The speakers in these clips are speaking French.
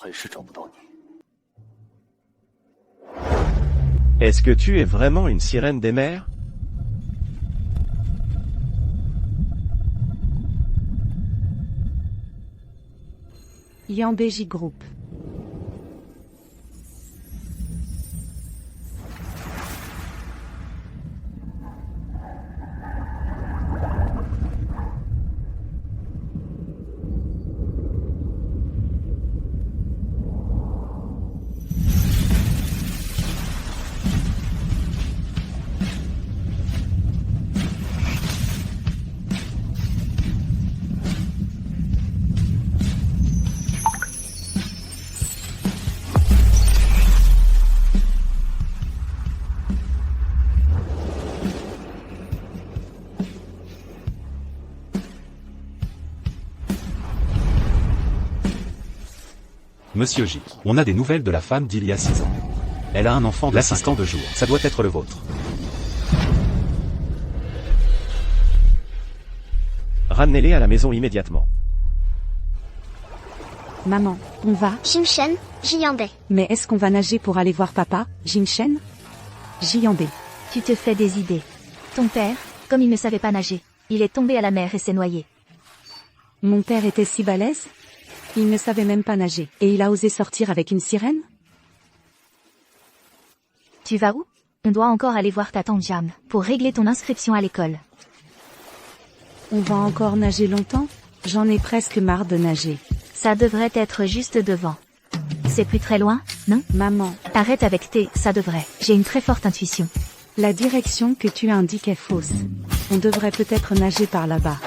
还是找不到你。 Est-ce que tu es vraiment une sirène des mers? Yambéji Group. Monsieur J, on a des nouvelles de la femme d'il y a 6 ans. Elle a un enfant de l'assistant de jour, ça doit être le vôtre. Ramenez-les à la maison immédiatement. Maman, on va? Jimshen, Jiyambé. Mais est-ce qu'on va nager pour aller voir papa, Jimshen? Jiyambé. Tu te fais des idées. Ton père, comme il ne savait pas nager, il est tombé à la mer et s'est noyé. Mon père était si balèze? Il ne savait même pas nager, et il a osé sortir avec une sirène? Tu vas où? On doit encore aller voir ta tante Jam, pour régler ton inscription à l'école. On va encore nager longtemps? J'en ai presque marre de nager. Ça devrait être juste devant. C'est plus très loin, non? Maman, Arrête avec tes, ça devrait. J'ai une très forte intuition. la direction que tu indiques est fausse. On devrait peut-être nager par là-bas.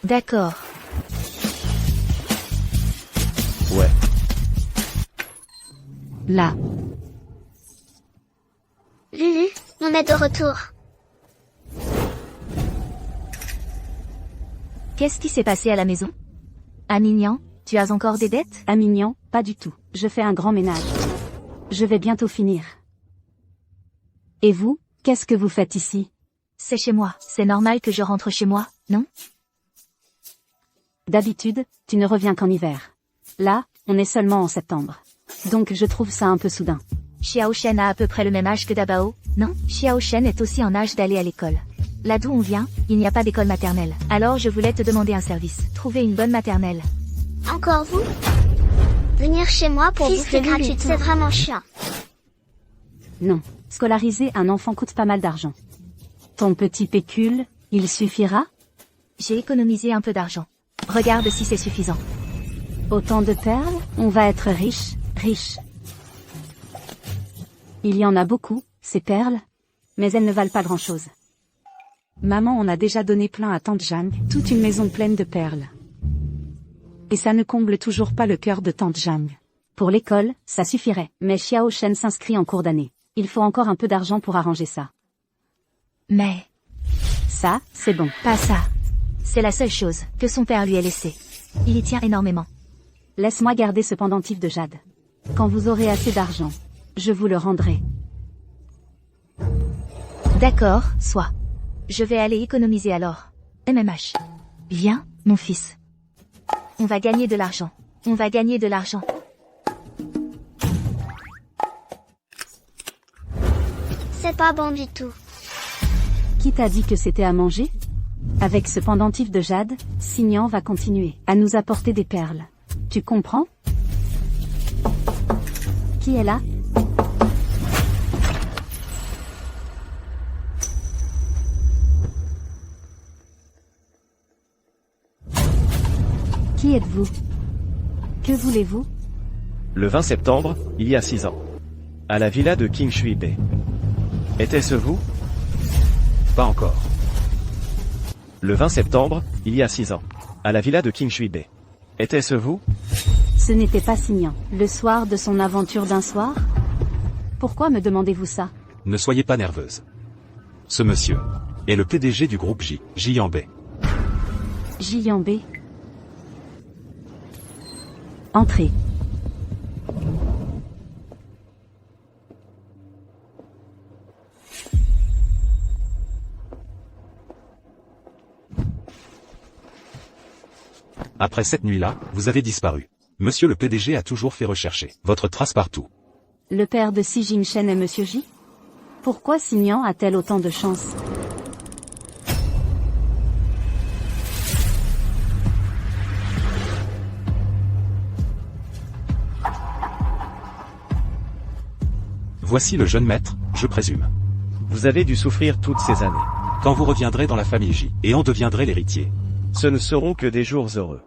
D'accord. Ouais. Là. Lulu, on est de retour. Qu'est-ce qui s'est passé à la maison? Amignan, tu as encore des dettes? À Mignan, pas du tout. Je fais un grand ménage. Je vais bientôt finir. Et vous, qu'est-ce que vous faites ici? C'est chez moi. C'est normal que je rentre chez moi, non? D'habitude, tu ne reviens qu'en hiver. Là, on est seulement en septembre. Donc je trouve ça un peu soudain. Xiao Shen a à peu près le même âge que Dabao, non? Xiao Shen est aussi en âge d'aller à l'école. Là d'où on vient, il n'y a pas d'école maternelle. Alors je voulais te demander un service. Trouver une bonne maternelle. Encore vous? Venir chez moi pour Fils bouffer de Lulu. gratuite, c'est vraiment chiant. Non, scolariser un enfant coûte pas mal d'argent. Ton petit pécule, il suffira? J'ai économisé un peu d'argent. Regarde si c'est suffisant. Autant de perles, on va être riche, riche. Il y en a beaucoup, ces perles, mais elles ne valent pas grand-chose. Maman en a déjà donné plein à tante Jang, toute une maison pleine de perles. Et ça ne comble toujours pas le cœur de tante Jang. Pour l'école, ça suffirait, mais Xiao Shen s'inscrit en cours d'année. Il faut encore un peu d'argent pour arranger ça. Mais, Ça, c'est bon. pas ça. C'est la seule chose que son père lui ait laissée. Il y tient énormément. Laisse-moi garder ce pendentif de jade. Quand vous aurez assez d'argent, je vous le rendrai. D'accord, soit. Je vais aller économiser alors. MMH. Viens, mon fils. On va gagner de l'argent. On va gagner de l'argent. C'est pas bon du tout. Qui t'a dit que c'était à manger? Avec ce pendentif de jade, Signan va continuer à nous apporter des perles. Tu comprends? Qui est là? Qui êtes-vous? Que voulez-vous? Le 20 septembre, il y a 6 ans. À la villa de King Shui Bei. Était-ce vous? Pas encore. Le 20 septembre, il y a 6 ans. À la villa de King Shui Bei. Était-ce vous? Ce n'était pas Signan. Le soir de son aventure d'un soir? Pourquoi me demandez-vous ça? Ne soyez pas nerveuse. Ce monsieur est le PDG du groupe J, Jiyambé. Jiyambé. Entrez. Après cette nuit-là, vous avez disparu. Monsieur le PDG a toujours fait rechercher votre trace partout. Le père de Si Jin-Shen est Monsieur J? Pourquoi Signan a-t-elle autant de chance? Voici le jeune maître, je présume. Vous avez dû souffrir toutes ces années. Quand vous reviendrez dans la famille J, et en deviendrez l'héritier. Ce ne seront que des jours heureux.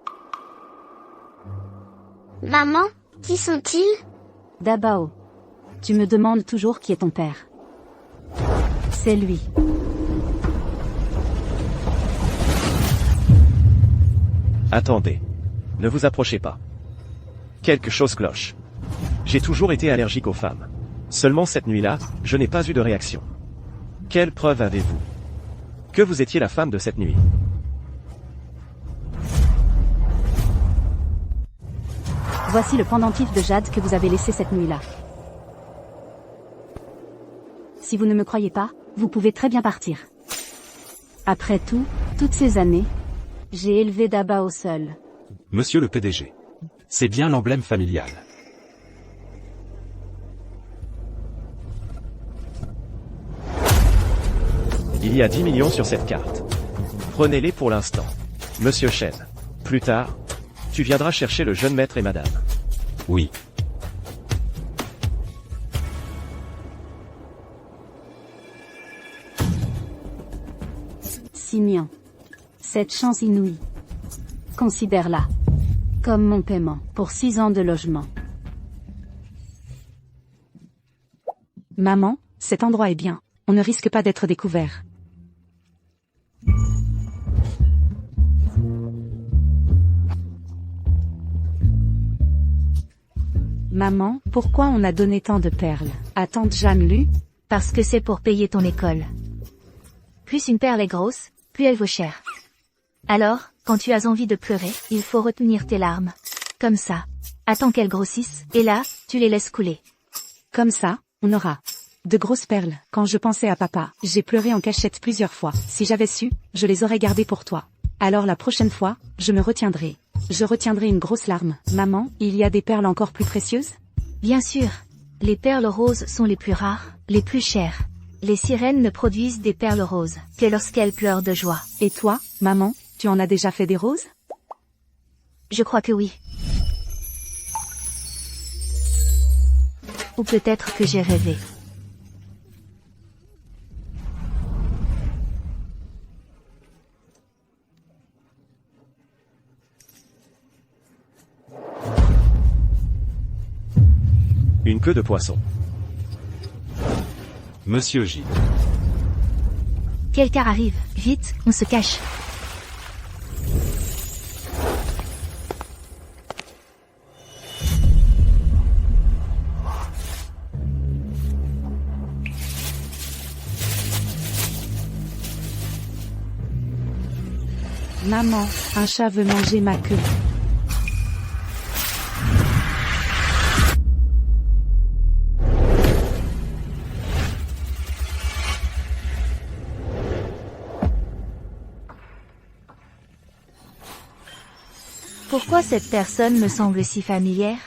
Maman, qui sont-ils? Dabao. Tu me demandes toujours qui est ton père. C'est lui. Attendez. Ne vous approchez pas. Quelque chose cloche. J'ai toujours été allergique aux femmes. Seulement cette nuit-là, je n'ai pas eu de réaction. Quelle preuve avez-vous que vous étiez la femme de cette nuit? Voici le pendentif de jade que vous avez laissé cette nuit-là. Si vous ne me croyez pas, vous pouvez très bien partir. Après tout, toutes ces années, j'ai élevé Dabao seul. Monsieur le PDG. C'est bien l'emblème familial. Il y a 10 millions sur cette carte. Prenez-les pour l'instant. Monsieur Shen. Plus tard, tu viendras chercher le jeune maître et madame. Oui. Signan. Cette chance inouïe. Considère-la comme mon paiement pour 6 ans de logement. Maman, cet endroit est bien. On ne risque pas d'être découvert. Maman, pourquoi on a donné tant de perles à tante Jeanne Lu? Parce que c'est pour payer ton école. Plus une perle est grosse, plus elle vaut cher. Alors, quand tu as envie de pleurer, il faut retenir tes larmes. Comme ça. Attends qu'elles grossissent, et là, tu les laisses couler. Comme ça, on aura de grosses perles. Quand je pensais à papa, j'ai pleuré en cachette plusieurs fois. Si j'avais su, je les aurais gardées pour toi. Alors la prochaine fois, je me retiendrai. Je retiendrai une grosse larme. Maman, il y a des perles encore plus précieuses? Bien sûr. Les perles roses sont les plus rares, les plus chères. Les sirènes ne produisent des perles roses que lorsqu'elles pleurent de joie. Et toi, maman, tu en as déjà fait des roses? Je crois que oui. Ou peut-être que j'ai rêvé. Une queue de poisson. Monsieur J. Quelqu'un arrive. Vite, on se cache. Maman, un chat veut manger ma queue. Pourquoi cette personne me semble si familière?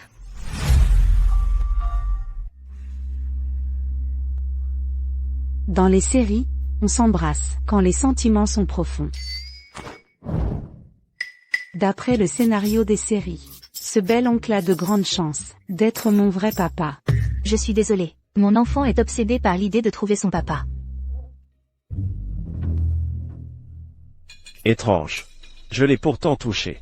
Dans les séries, on s'embrasse quand les sentiments sont profonds. D'après le scénario des séries, ce bel oncle a de grandes chances d'être mon vrai papa. Je suis désolée. Mon enfant est obsédé par l'idée de trouver son papa. Étrange. Je l'ai pourtant touché.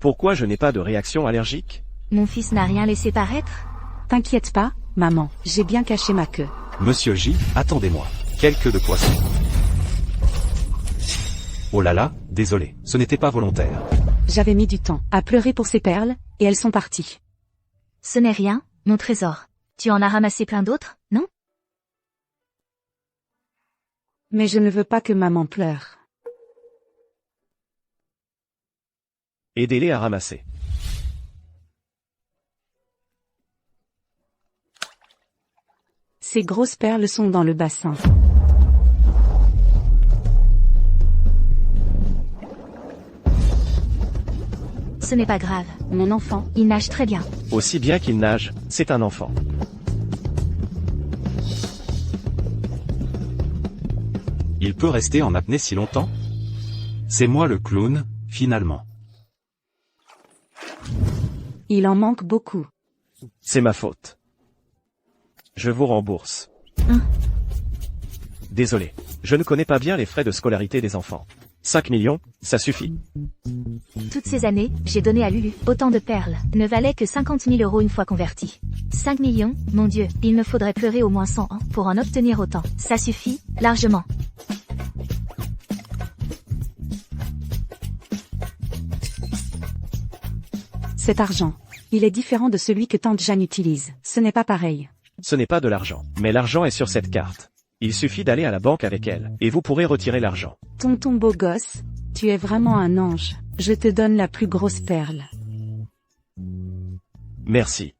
Pourquoi je n'ai pas de réaction allergique? Mon fils n'a rien laissé paraître? T'inquiète pas, maman, j'ai bien caché ma queue. Monsieur J, attendez-moi. Quelle queue de poisson. Oh là là, désolé, ce n'était pas volontaire. J'avais mis du temps à pleurer pour ces perles, et elles sont parties. Ce n'est rien, mon trésor. Tu en as ramassé plein d'autres, non? Mais je ne veux pas que maman pleure. Aidez-les à ramasser. Ces grosses perles sont dans le bassin. Ce n'est pas grave. Mon enfant. Il nage très bien. Aussi bien qu'il nage, c'est un enfant. Il peut rester en apnée si longtemps? C'est moi le clown, finalement. Il en manque beaucoup. C'est ma faute. Je vous rembourse. Désolé. Je ne connais pas bien les frais de scolarité des enfants. 5 millions, ça suffit. Toutes ces années, j'ai donné à Lulu autant de perles. Ne valaient que 50 000 € une fois convertis. 5 millions, mon Dieu, il me faudrait pleurer au moins 100 ans pour en obtenir autant. Ça suffit, largement. Cet argent. Il est différent de celui que tante Jeanne utilise. Ce n'est pas pareil. Ce n'est pas de l'argent. Mais l'argent est sur cette carte. Il suffit d'aller à la banque avec elle, et vous pourrez retirer l'argent. Tonton beau gosse, tu es vraiment un ange. Je te donne la plus grosse perle. Merci.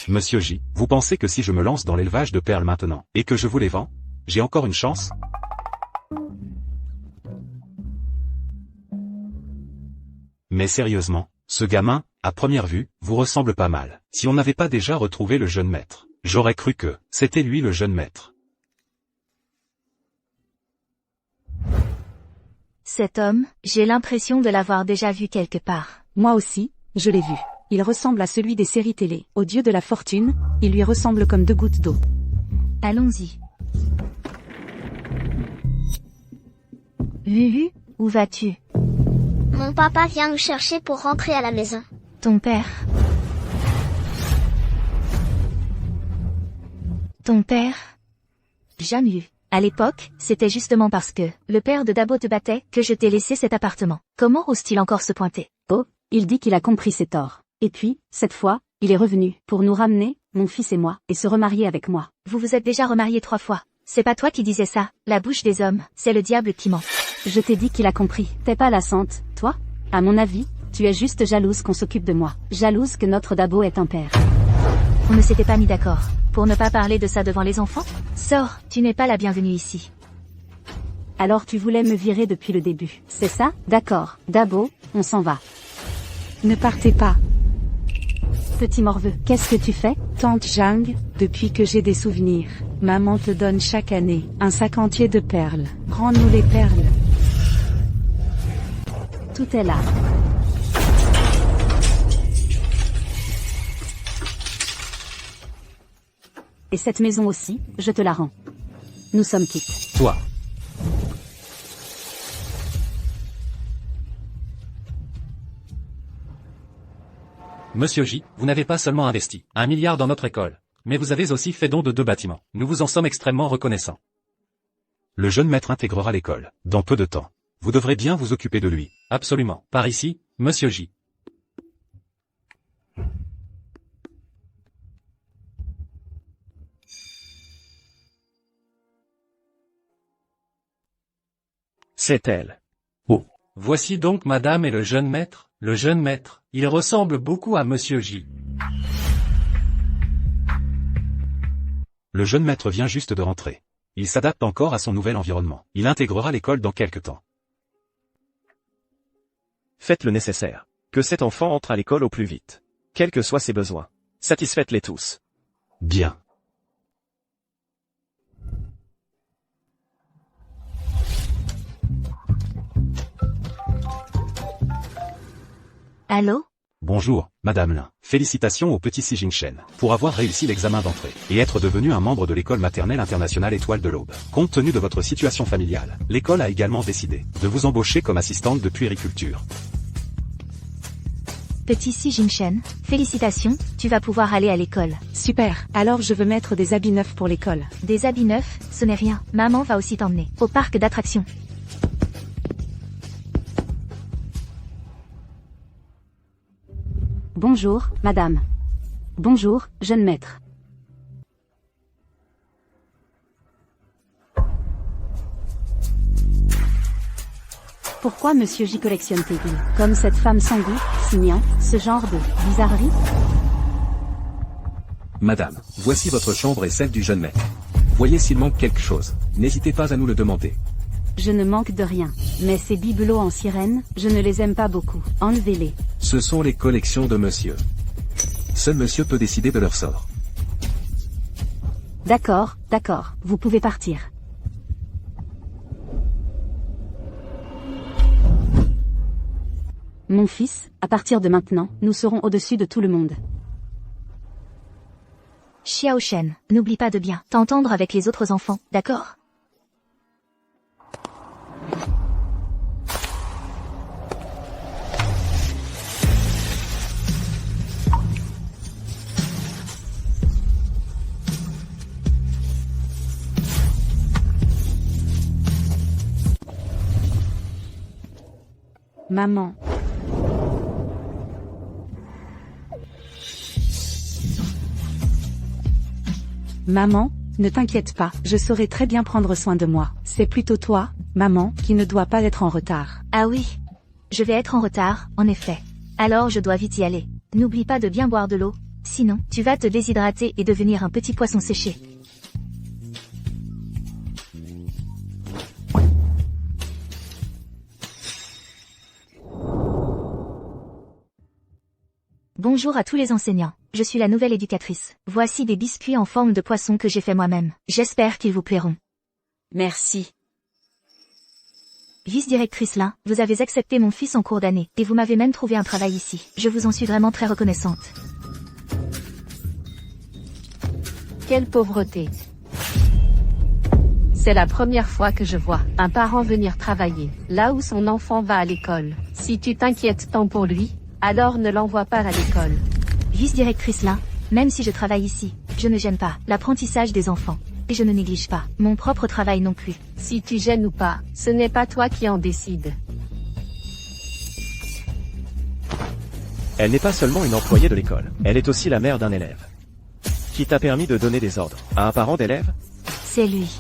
Monsieur J, vous pensez que si je me lance dans l'élevage de perles maintenant, et que je vous les vends, j'ai encore une chance? Mais sérieusement, ce gamin, à première vue, vous ressemble pas mal. Si on n'avait pas déjà retrouvé le jeune maître, j'aurais cru que c'était lui le jeune maître. Cet homme, j'ai l'impression de l'avoir déjà vu quelque part. Moi aussi, je l'ai vu. Il ressemble à celui des séries télé. Au dieu de la fortune, il lui ressemble comme 2 gouttes d'eau. Allons-y. Lulu, où vas-tu? Mon papa vient nous chercher pour rentrer à la maison. Ton père. Ton père? Jamais vu. À l'époque, c'était justement parce que le père de Dabo te battait que je t'ai laissé cet appartement. Comment ose-t-il encore se pointer? Oh, il dit qu'il a compris ses torts. Et puis, cette fois, il est revenu pour nous ramener, mon fils et moi, et se remarier avec moi. Vous vous êtes déjà remariés 3 fois. C'est pas toi qui disais ça. La bouche des hommes, c'est le diable qui ment. Je t'ai dit qu'il a compris. T'es pas la sainte, toi? À mon avis, tu es juste jalouse qu'on s'occupe de moi. Jalouse que notre Dabo est un père. On ne s'était pas mis d'accord. Pour ne pas parler de ça devant les enfants? Sors, tu n'es pas la bienvenue ici. Alors tu voulais me virer depuis le début, c'est ça? D'accord, Dabo, on s'en va. Ne partez pas. Petit morveux, qu'est-ce que tu fais? Tante Jang, depuis que j'ai des souvenirs, maman te donne chaque année un sac entier de perles. Rends-nous les perles. Tout est là. Et cette maison aussi, je te la rends. Nous sommes quittes. Toi. Monsieur J, vous n'avez pas seulement investi 1 milliard dans notre école, mais vous avez aussi fait don de 2 bâtiments. Nous vous en sommes extrêmement reconnaissants. Le jeune maître intégrera l'école, dans peu de temps. Vous devrez bien vous occuper de lui. Absolument. Par ici, Monsieur J. C'est elle. Voici donc Madame et le jeune maître. Le jeune maître, il ressemble beaucoup à Monsieur J. Le jeune maître vient juste de rentrer. Il s'adapte encore à son nouvel environnement. Il intégrera l'école dans quelque temps. Faites le nécessaire. Que cet enfant entre à l'école au plus vite. Quels que soient ses besoins. Satisfaites-les tous. Bien. Allô? Bonjour, Madame Lin. Félicitations au petit Si Jingchen pour avoir réussi l'examen d'entrée et être devenu un membre de l'école maternelle internationale Étoile de l'Aube. Compte tenu de votre situation familiale, l'école a également décidé de vous embaucher comme assistante de puériculture. Petit Si Jingchen, félicitations, tu vas pouvoir aller à l'école. Super, alors je veux mettre des habits neufs pour l'école. Des habits neufs, ce n'est rien. Maman va aussi t'emmener au parc d'attractions. Bonjour, madame. Bonjour, jeune maître. Pourquoi Monsieur J collectionne-t-il, comme cette femme sans goût, signant, ce genre de bizarrerie? Madame, voici votre chambre et celle du jeune maître. Voyez s'il manque quelque chose. N'hésitez pas à nous le demander. Je ne manque de rien. Mais ces bibelots en sirène, je ne les aime pas beaucoup. Enlevez-les. Ce sont les collections de monsieur. Seul monsieur peut décider de leur sort. D'accord, d'accord, vous pouvez partir. Mon fils, à partir de maintenant, nous serons au-dessus de tout le monde. Xiao Shen, n'oublie pas de bien t'entendre avec les autres enfants, d'accord? Maman. Maman, ne t'inquiète pas, je saurai très bien prendre soin de moi. C'est plutôt toi, maman, qui ne doit pas être en retard. Ah oui. Je vais être en retard, en effet. Alors je dois vite y aller. N'oublie pas de bien boire de l'eau, sinon tu vas te déshydrater et devenir un petit poisson séché. Bonjour à tous les enseignants, je suis la nouvelle éducatrice. Voici des biscuits en forme de poisson que j'ai fait moi-même. J'espère qu'ils vous plairont. Merci. Vice-directrice Lin, vous avez accepté mon fils en cours d'année, et vous m'avez même trouvé un travail ici. Je vous en suis vraiment très reconnaissante. Quelle pauvreté. C'est la première fois que je vois un parent venir travailler, là où son enfant va à l'école. Si tu t'inquiètes tant pour lui, alors ne l'envoie pas à l'école. Vice-directrice Lin, même si je travaille ici, je ne gêne pas l'apprentissage des enfants. Et je ne néglige pas mon propre travail non plus. Si tu gênes ou pas, ce n'est pas toi qui en décide. Elle n'est pas seulement une employée de l'école, elle est aussi la mère d'un élève. Qui t'a permis de donner des ordres à un parent d'élève? C'est lui.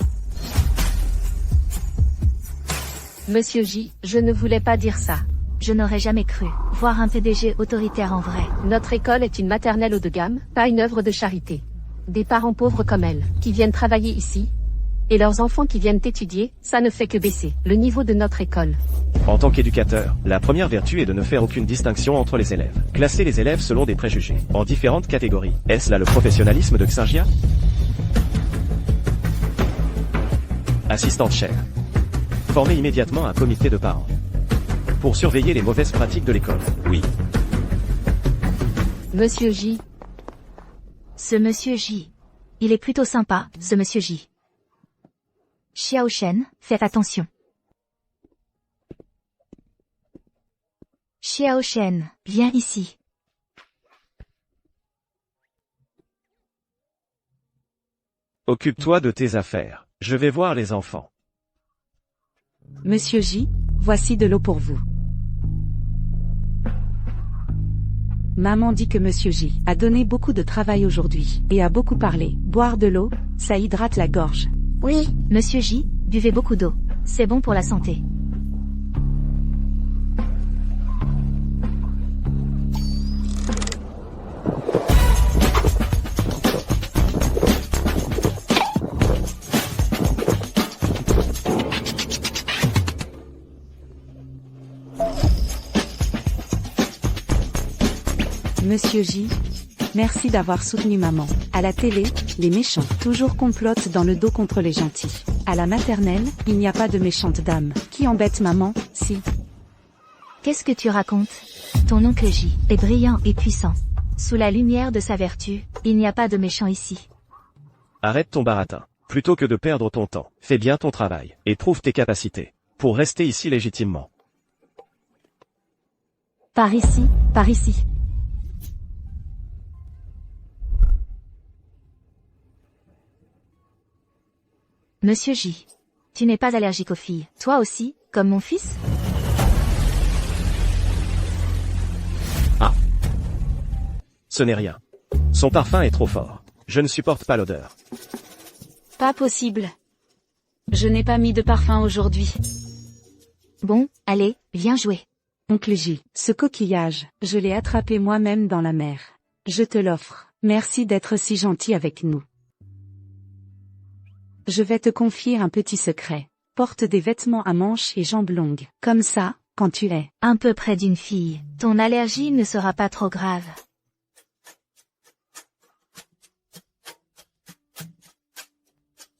Monsieur J, je ne voulais pas dire ça. Je n'aurais jamais cru voir un PDG autoritaire en vrai. Notre école est une maternelle haut de gamme, pas une œuvre de charité. Des parents pauvres comme elle, qui viennent travailler ici, et leurs enfants qui viennent étudier, ça ne fait que baisser le niveau de notre école. En tant qu'éducateur, la première vertu est de ne faire aucune distinction entre les élèves. Classer les élèves selon des préjugés, en différentes catégories. Est-ce là le professionnalisme de Xinjia? Assistante chef. Formez immédiatement un comité de parents. Pour surveiller les mauvaises pratiques de l'école. Oui. Monsieur J. Ce monsieur J. Il est plutôt sympa, ce monsieur J. Xiao Shen, faites attention. Xiao Shen, viens ici. Occupe-toi de tes affaires. Je vais voir les enfants. Monsieur J, voici de l'eau pour vous. Maman dit que Monsieur J a donné beaucoup de travail aujourd'hui, et a beaucoup parlé. Boire de l'eau, ça hydrate la gorge. Oui, Monsieur J, buvez beaucoup d'eau. C'est bon pour la santé. Monsieur J, merci d'avoir soutenu maman. À la télé, les méchants toujours complotent dans le dos contre les gentils. À la maternelle, il n'y a pas de méchante dame qui embête maman, si. Qu'est-ce que tu racontes? Ton oncle J est brillant et puissant. Sous la lumière de sa vertu, il n'y a pas de méchant ici. Arrête ton baratin. Plutôt que de perdre ton temps, fais bien ton travail, et prouve tes capacités, pour rester ici légitimement. Par ici, par ici. Monsieur J. Tu n'es pas allergique aux filles. Toi aussi, comme mon fils? Ah. Ce n'est rien. Son parfum est trop fort. Je ne supporte pas l'odeur. Pas possible. Je n'ai pas mis de parfum aujourd'hui. Bon, allez, viens jouer. Oncle J, ce coquillage, je l'ai attrapé moi-même dans la mer. Je te l'offre. Merci d'être si gentil avec nous. Je vais te confier un petit secret. Porte des vêtements à manches et jambes longues. Comme ça, quand tu es Un peu près d'une fille, ton allergie ne sera pas trop grave.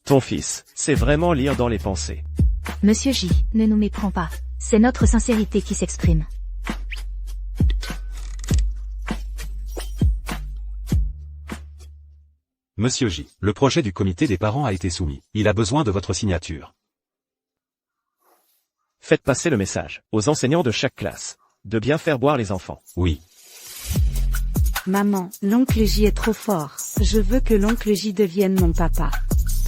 Ton fils, c'est vraiment lire dans les pensées. Monsieur J, ne nous méprenons pas. C'est notre sincérité qui s'exprime. Monsieur J, le projet du comité des parents a été soumis. Il a besoin de votre signature. Faites passer le message aux enseignants de chaque classe de bien faire boire les enfants. Oui. Maman, l'oncle J est trop fort. Je veux que l'oncle J devienne mon papa.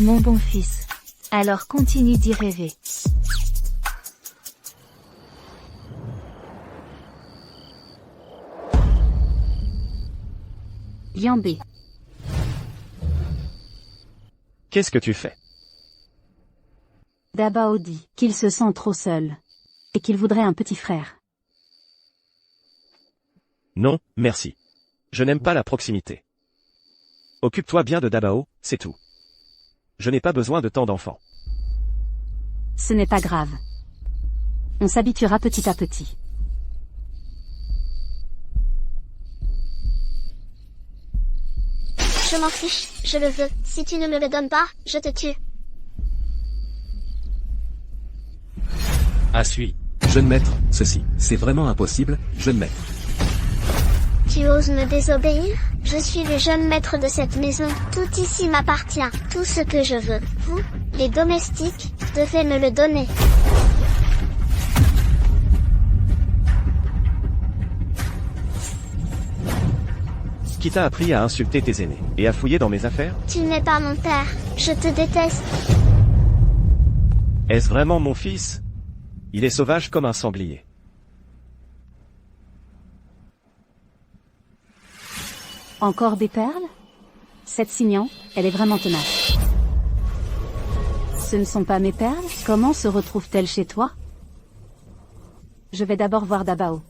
Mon bon fils. Alors continue d'y rêver. Yambé. Qu'est-ce que tu fais? Dabao dit qu'il se sent trop seul. Et qu'il voudrait un petit frère. Non, merci. Je n'aime pas la proximité. Occupe-toi bien de Dabao, c'est tout. Je n'ai pas besoin de tant d'enfants. Ce n'est pas grave. On s'habituera petit à petit. Je m'en fiche, je le veux. Si tu ne me le donnes pas, je te tue. Ah suis. Jeune maître, ceci, c'est vraiment impossible, jeune maître. Tu oses me désobéir? Je suis le jeune maître de cette maison. Tout ici m'appartient. Tout ce que je veux. Vous, les domestiques, devez me le donner. Qui t'a appris à insulter tes aînés et à fouiller dans mes affaires? Tu n'es pas mon père. Je te déteste. Est-ce vraiment mon fils? Il est sauvage comme un sanglier. Encore des perles? Cette Signan, elle est vraiment tenace. Ce ne sont pas mes perles? Comment se retrouvent-elles chez toi? Je vais d'abord voir Dabao.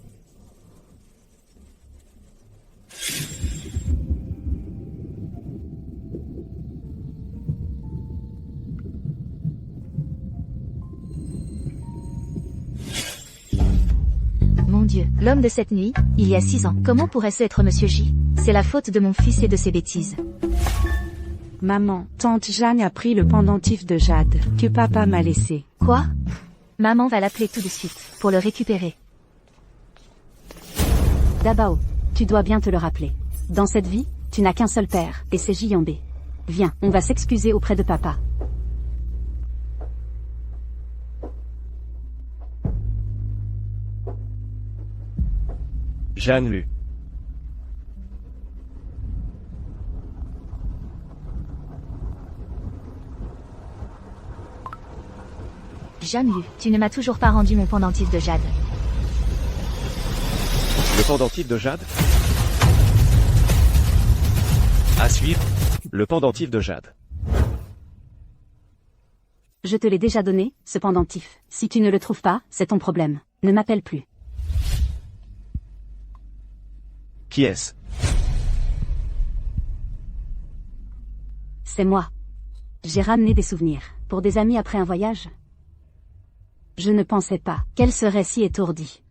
Mon Dieu, l'homme de cette nuit, il y a 6 ans. Comment pourrait-ce être Monsieur J? C'est la faute de mon fils et de ses bêtises. Maman, tante Jeanne a pris le pendentif de Jade, que papa m'a laissé. Quoi? Maman va l'appeler tout de suite, pour le récupérer. Dabao, tu dois bien te le rappeler. Dans cette vie, tu n'as qu'un seul père, et c'est Jambé. Viens, on va s'excuser auprès de papa. Jeanne Lu. Jeanne Lu, tu ne m'as toujours pas rendu mon pendentif de Jade. Le pendentif de Jade? À suivre. Le pendentif de Jade. Je te l'ai déjà donné, ce pendentif. Si tu ne le trouves pas, c'est ton problème. Ne m'appelle plus. Qui est-ce? C'est moi. J'ai ramené des souvenirs, pour des amis après un voyage. Je ne pensais pas qu'elle serait si étourdie.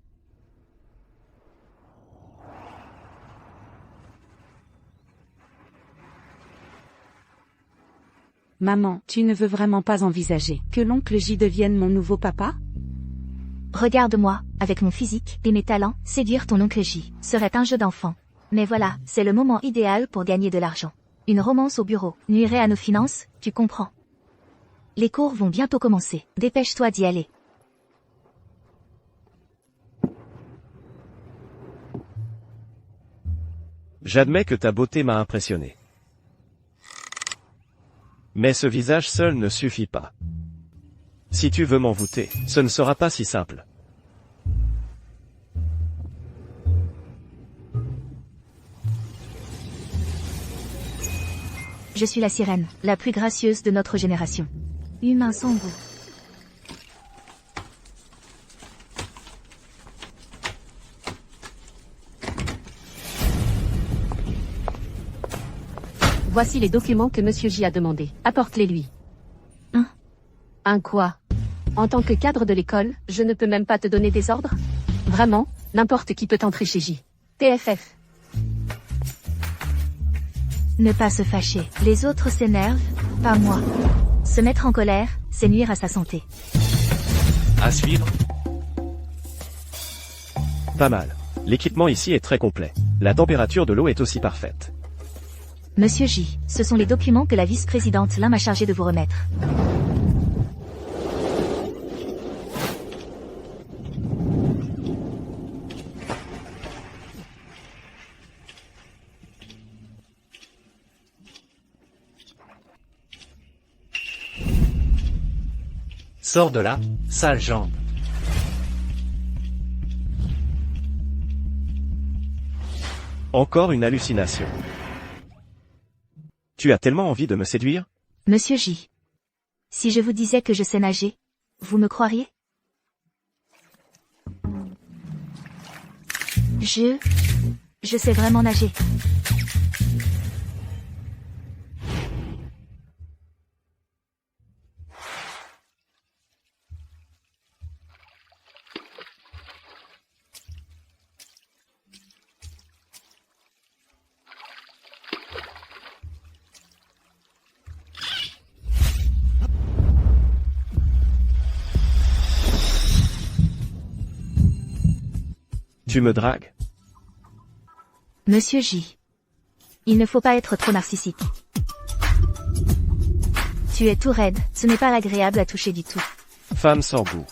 Maman, tu ne veux vraiment pas envisager que l'oncle J devienne mon nouveau papa? Regarde-moi, avec mon physique et mes talents, séduire ton oncle J serait un jeu d'enfant. Mais voilà, c'est le moment idéal pour gagner de l'argent. Une romance au bureau nuirait à nos finances, tu comprends. Les cours vont bientôt commencer, dépêche-toi d'y aller. J'admets que ta beauté m'a impressionné. Mais ce visage seul ne suffit pas. Si tu veux m'envoûter, ce ne sera pas si simple. Je suis la sirène, la plus gracieuse de notre génération. Humain sans goût. Voici les documents que Monsieur J a demandé. Apporte-les lui. Un quoi? En tant que cadre de l'école, je ne peux même pas te donner des ordres? Vraiment, n'importe qui peut entrer chez J. TFF. Ne pas se fâcher. Les autres s'énervent, pas moi. Se mettre en colère, c'est nuire à sa santé. À suivre. Pas mal. L'équipement ici est très complet. La température de l'eau est aussi parfaite. Monsieur J, ce sont les documents que la vice-présidente Lin m'a chargé de vous remettre. Sors de là, sale jambe. Encore une hallucination. Tu as tellement envie de me séduire? Monsieur J. Si je vous disais que je sais nager, vous me croiriez? Je sais vraiment nager. Tu me dragues? Monsieur J. Il ne faut pas être trop narcissique. Tu es tout raide, ce n'est pas agréable à toucher du tout. Femme sans goût.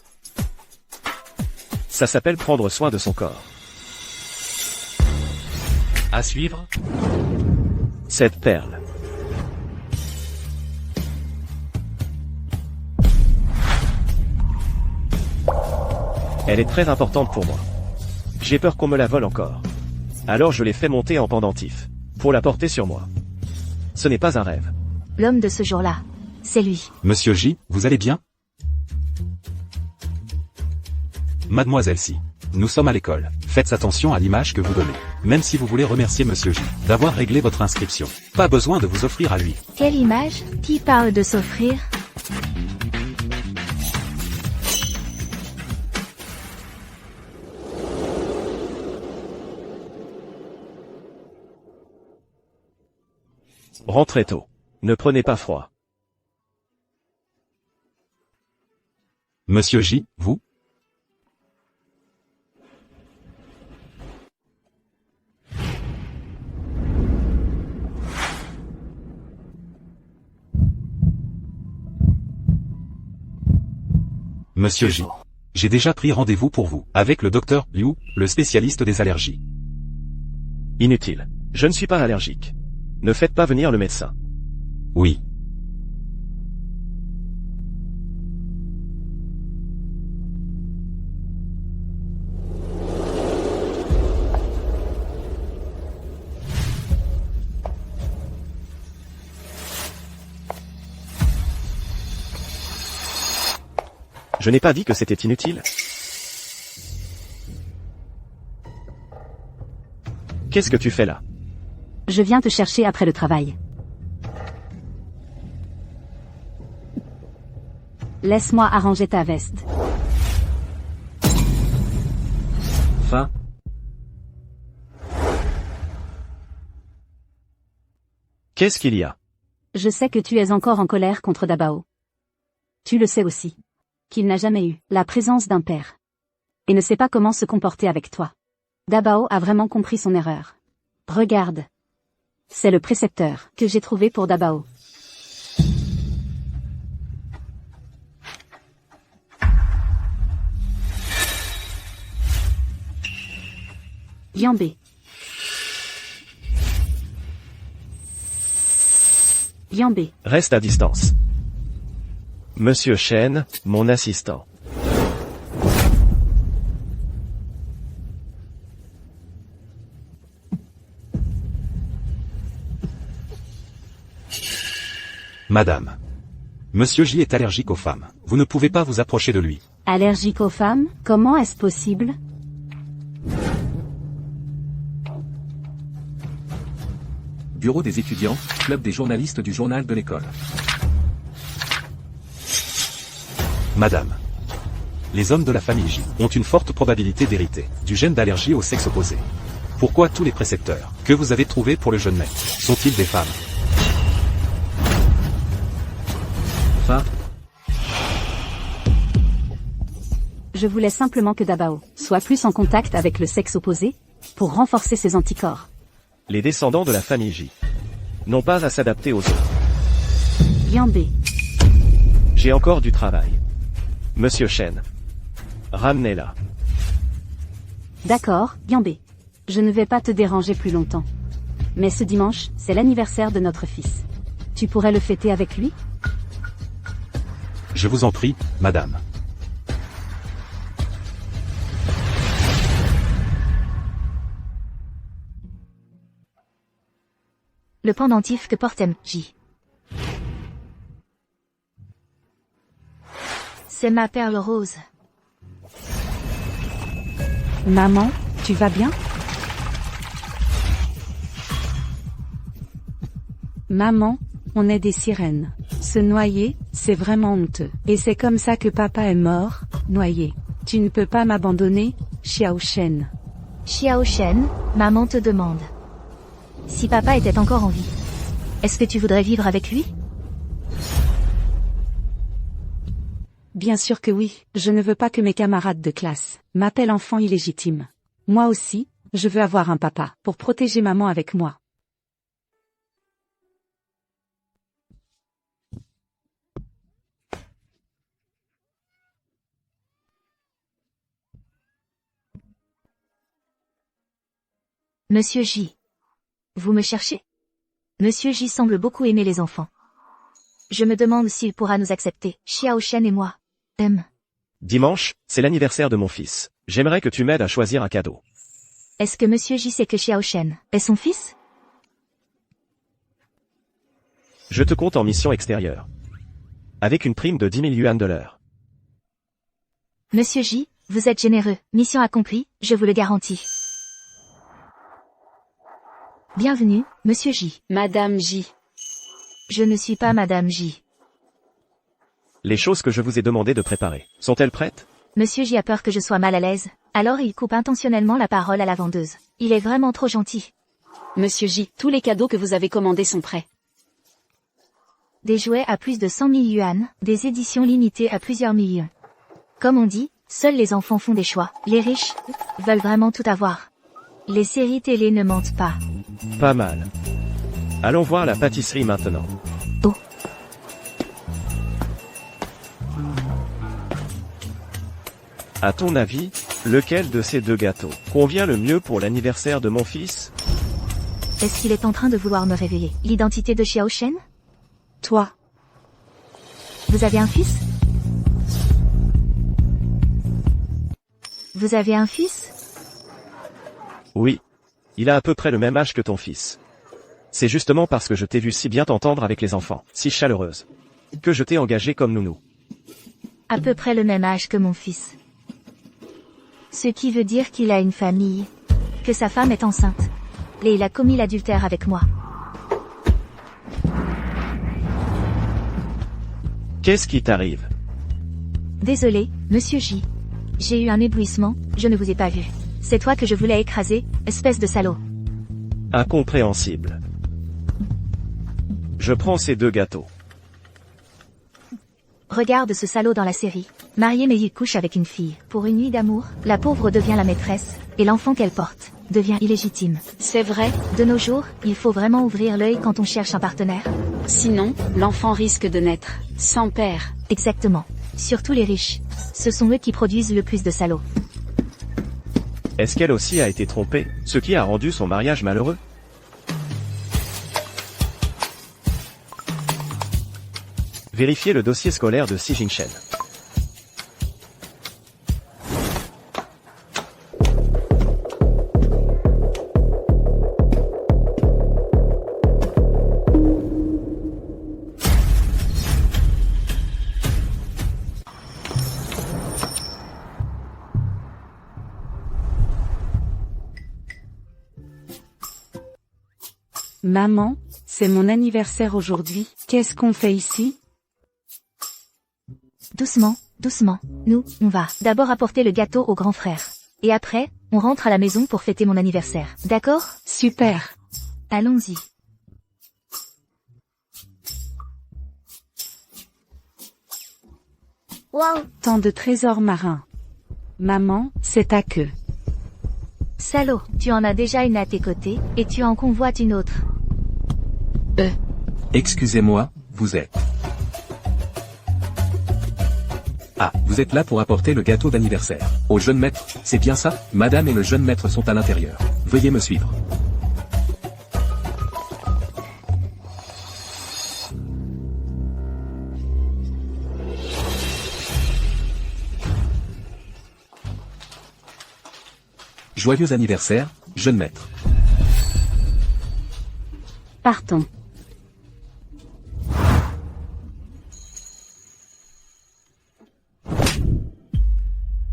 Ça s'appelle prendre soin de son corps. À suivre. Cette perle. Elle est très importante pour moi. J'ai peur qu'on me la vole encore. Alors je l'ai fait monter en pendentif. Pour la porter sur moi. Ce n'est pas un rêve. L'homme de ce jour-là, c'est lui. Monsieur J, vous allez bien? Mademoiselle Si. Nous sommes à l'école. Faites attention à l'image que vous donnez. Même si vous voulez remercier Monsieur J d'avoir réglé votre inscription. Pas besoin de vous offrir à lui. Quelle image? Qui parle de s'offrir? Rentrez tôt. Ne prenez pas froid. Monsieur J, vous? Monsieur J. J'ai déjà pris rendez-vous pour vous, avec le docteur Liu, le spécialiste des allergies. Inutile. Je ne suis pas allergique. Ne faites pas venir le médecin. Oui. Je n'ai pas dit que c'était inutile. Qu'est-ce que tu fais là? Je viens te chercher après le travail. Laisse-moi arranger ta veste. Fin. Qu'est-ce qu'il y a? Je sais que tu es encore en colère contre Dabao. Tu le sais aussi. Qu'il n'a jamais eu la présence d'un père. Et ne sait pas comment se comporter avec toi. Dabao a vraiment compris son erreur. Regarde. C'est le précepteur que j'ai trouvé pour Dabao. Yambé. Yambé. Reste à distance. Monsieur Shen, mon assistant. Madame. Monsieur J est allergique aux femmes. Vous ne pouvez pas vous approcher de lui. Allergique aux femmes? Comment est-ce possible? Bureau des étudiants, club des journalistes du journal de l'école. Madame. Les hommes de la famille J ont une forte probabilité d'hériter du gène d'allergie au sexe opposé. Pourquoi tous les précepteurs que vous avez trouvés pour le jeune maître sont-ils des femmes? Je voulais simplement que Dabao soit plus en contact avec le sexe opposé, pour renforcer ses anticorps. Les descendants de la famille J n'ont pas à s'adapter aux autres. Yambé. J'ai encore du travail. Monsieur Shen. Ramenez-la. D'accord, Yambé. Je ne vais pas te déranger plus longtemps. Mais ce dimanche, c'est l'anniversaire de notre fils. Tu pourrais le fêter avec lui? Je vous en prie, madame. Le pendentif que porte MJ. C'est ma perle rose. Maman, tu vas bien? Maman, on est des sirènes. Se noyer, c'est vraiment honteux. Et c'est comme ça que papa est mort, noyé. Tu ne peux pas m'abandonner, Xiao Shen. Xiao Shen, maman te demande. Si papa était encore en vie, est-ce que tu voudrais vivre avec lui? Bien sûr que oui, je ne veux pas que mes camarades de classe m'appellent enfant illégitime. Moi aussi, je veux avoir un papa pour protéger maman avec moi. Monsieur J. Vous me cherchez? Monsieur J semble beaucoup aimer les enfants. Je me demande s'il pourra nous accepter, Xiao Shen et moi. Dimanche, c'est l'anniversaire de mon fils. J'aimerais que tu m'aides à choisir un cadeau. Est-ce que Monsieur J sait que Xiao Shen est son fils? Je te compte en mission extérieure. Avec une prime de 10 000 yuan de l'heure. Monsieur J, vous êtes généreux. Mission accomplie, je vous le garantis. Bienvenue, Monsieur J. Madame J. Je ne suis pas Madame J. Les choses que je vous ai demandé de préparer, sont-elles prêtes? Monsieur J a peur que je sois mal à l'aise, alors il coupe intentionnellement la parole à la vendeuse. Il est vraiment trop gentil. Monsieur J, tous les cadeaux que vous avez commandés sont prêts. Des jouets à plus de 100 000 yuan, des éditions limitées à plusieurs millions. Comme on dit, seuls les enfants font des choix. Les riches veulent vraiment tout avoir. Les séries télé ne mentent pas. Pas mal. Allons voir la pâtisserie maintenant. Oh. À ton avis, lequel de ces deux gâteaux convient le mieux pour l'anniversaire de mon fils? Est-ce qu'il est en train de vouloir me révéler l'identité de Xiao Shen? Toi. Vous avez un fils? Vous avez un fils? Oui. Il a à peu près le même âge que ton fils. C'est justement parce que je t'ai vu si bien t'entendre avec les enfants, si chaleureuse, que je t'ai engagé comme nounou. À peu près le même âge que mon fils. Ce qui veut dire qu'il a une famille, que sa femme est enceinte. Et il a commis l'adultère avec moi. Qu'est-ce qui t'arrive? Désolé, Monsieur J. J'ai eu un éblouissement, je ne vous ai pas vu. C'est toi que je voulais écraser, espèce de salaud. Incompréhensible. Je prends ces deux gâteaux. Regarde ce salaud dans la série. Marié mais il couche avec une fille. Pour une nuit d'amour, la pauvre devient la maîtresse, et l'enfant qu'elle porte devient illégitime. C'est vrai. De nos jours, il faut vraiment ouvrir l'œil quand on cherche un partenaire. Sinon, l'enfant risque de naître sans père. Exactement. Surtout les riches. Ce sont eux qui produisent le plus de salauds. Est-ce qu'elle aussi a été trompée, ce qui a rendu son mariage malheureux? Vérifiez le dossier scolaire de Xi Jingshen. Maman, c'est mon anniversaire aujourd'hui. Qu'est-ce qu'on fait ici? Doucement, doucement. Nous, on va d'abord apporter le gâteau au grand frère. Et après, on rentre à la maison pour fêter mon anniversaire. D'accord? Super. Allons-y. Waouh, Tant de trésors marins. Maman, c'est ta queue. Salaud, tu en as déjà une à tes côtés, et tu en convoites une autre. Excusez-moi, vous êtes... Ah, vous êtes là pour apporter le gâteau d'anniversaire. Au jeune maître, c'est bien ça? Madame et le jeune maître sont à l'intérieur. Veuillez me suivre. Joyeux anniversaire, jeune maître. Partons.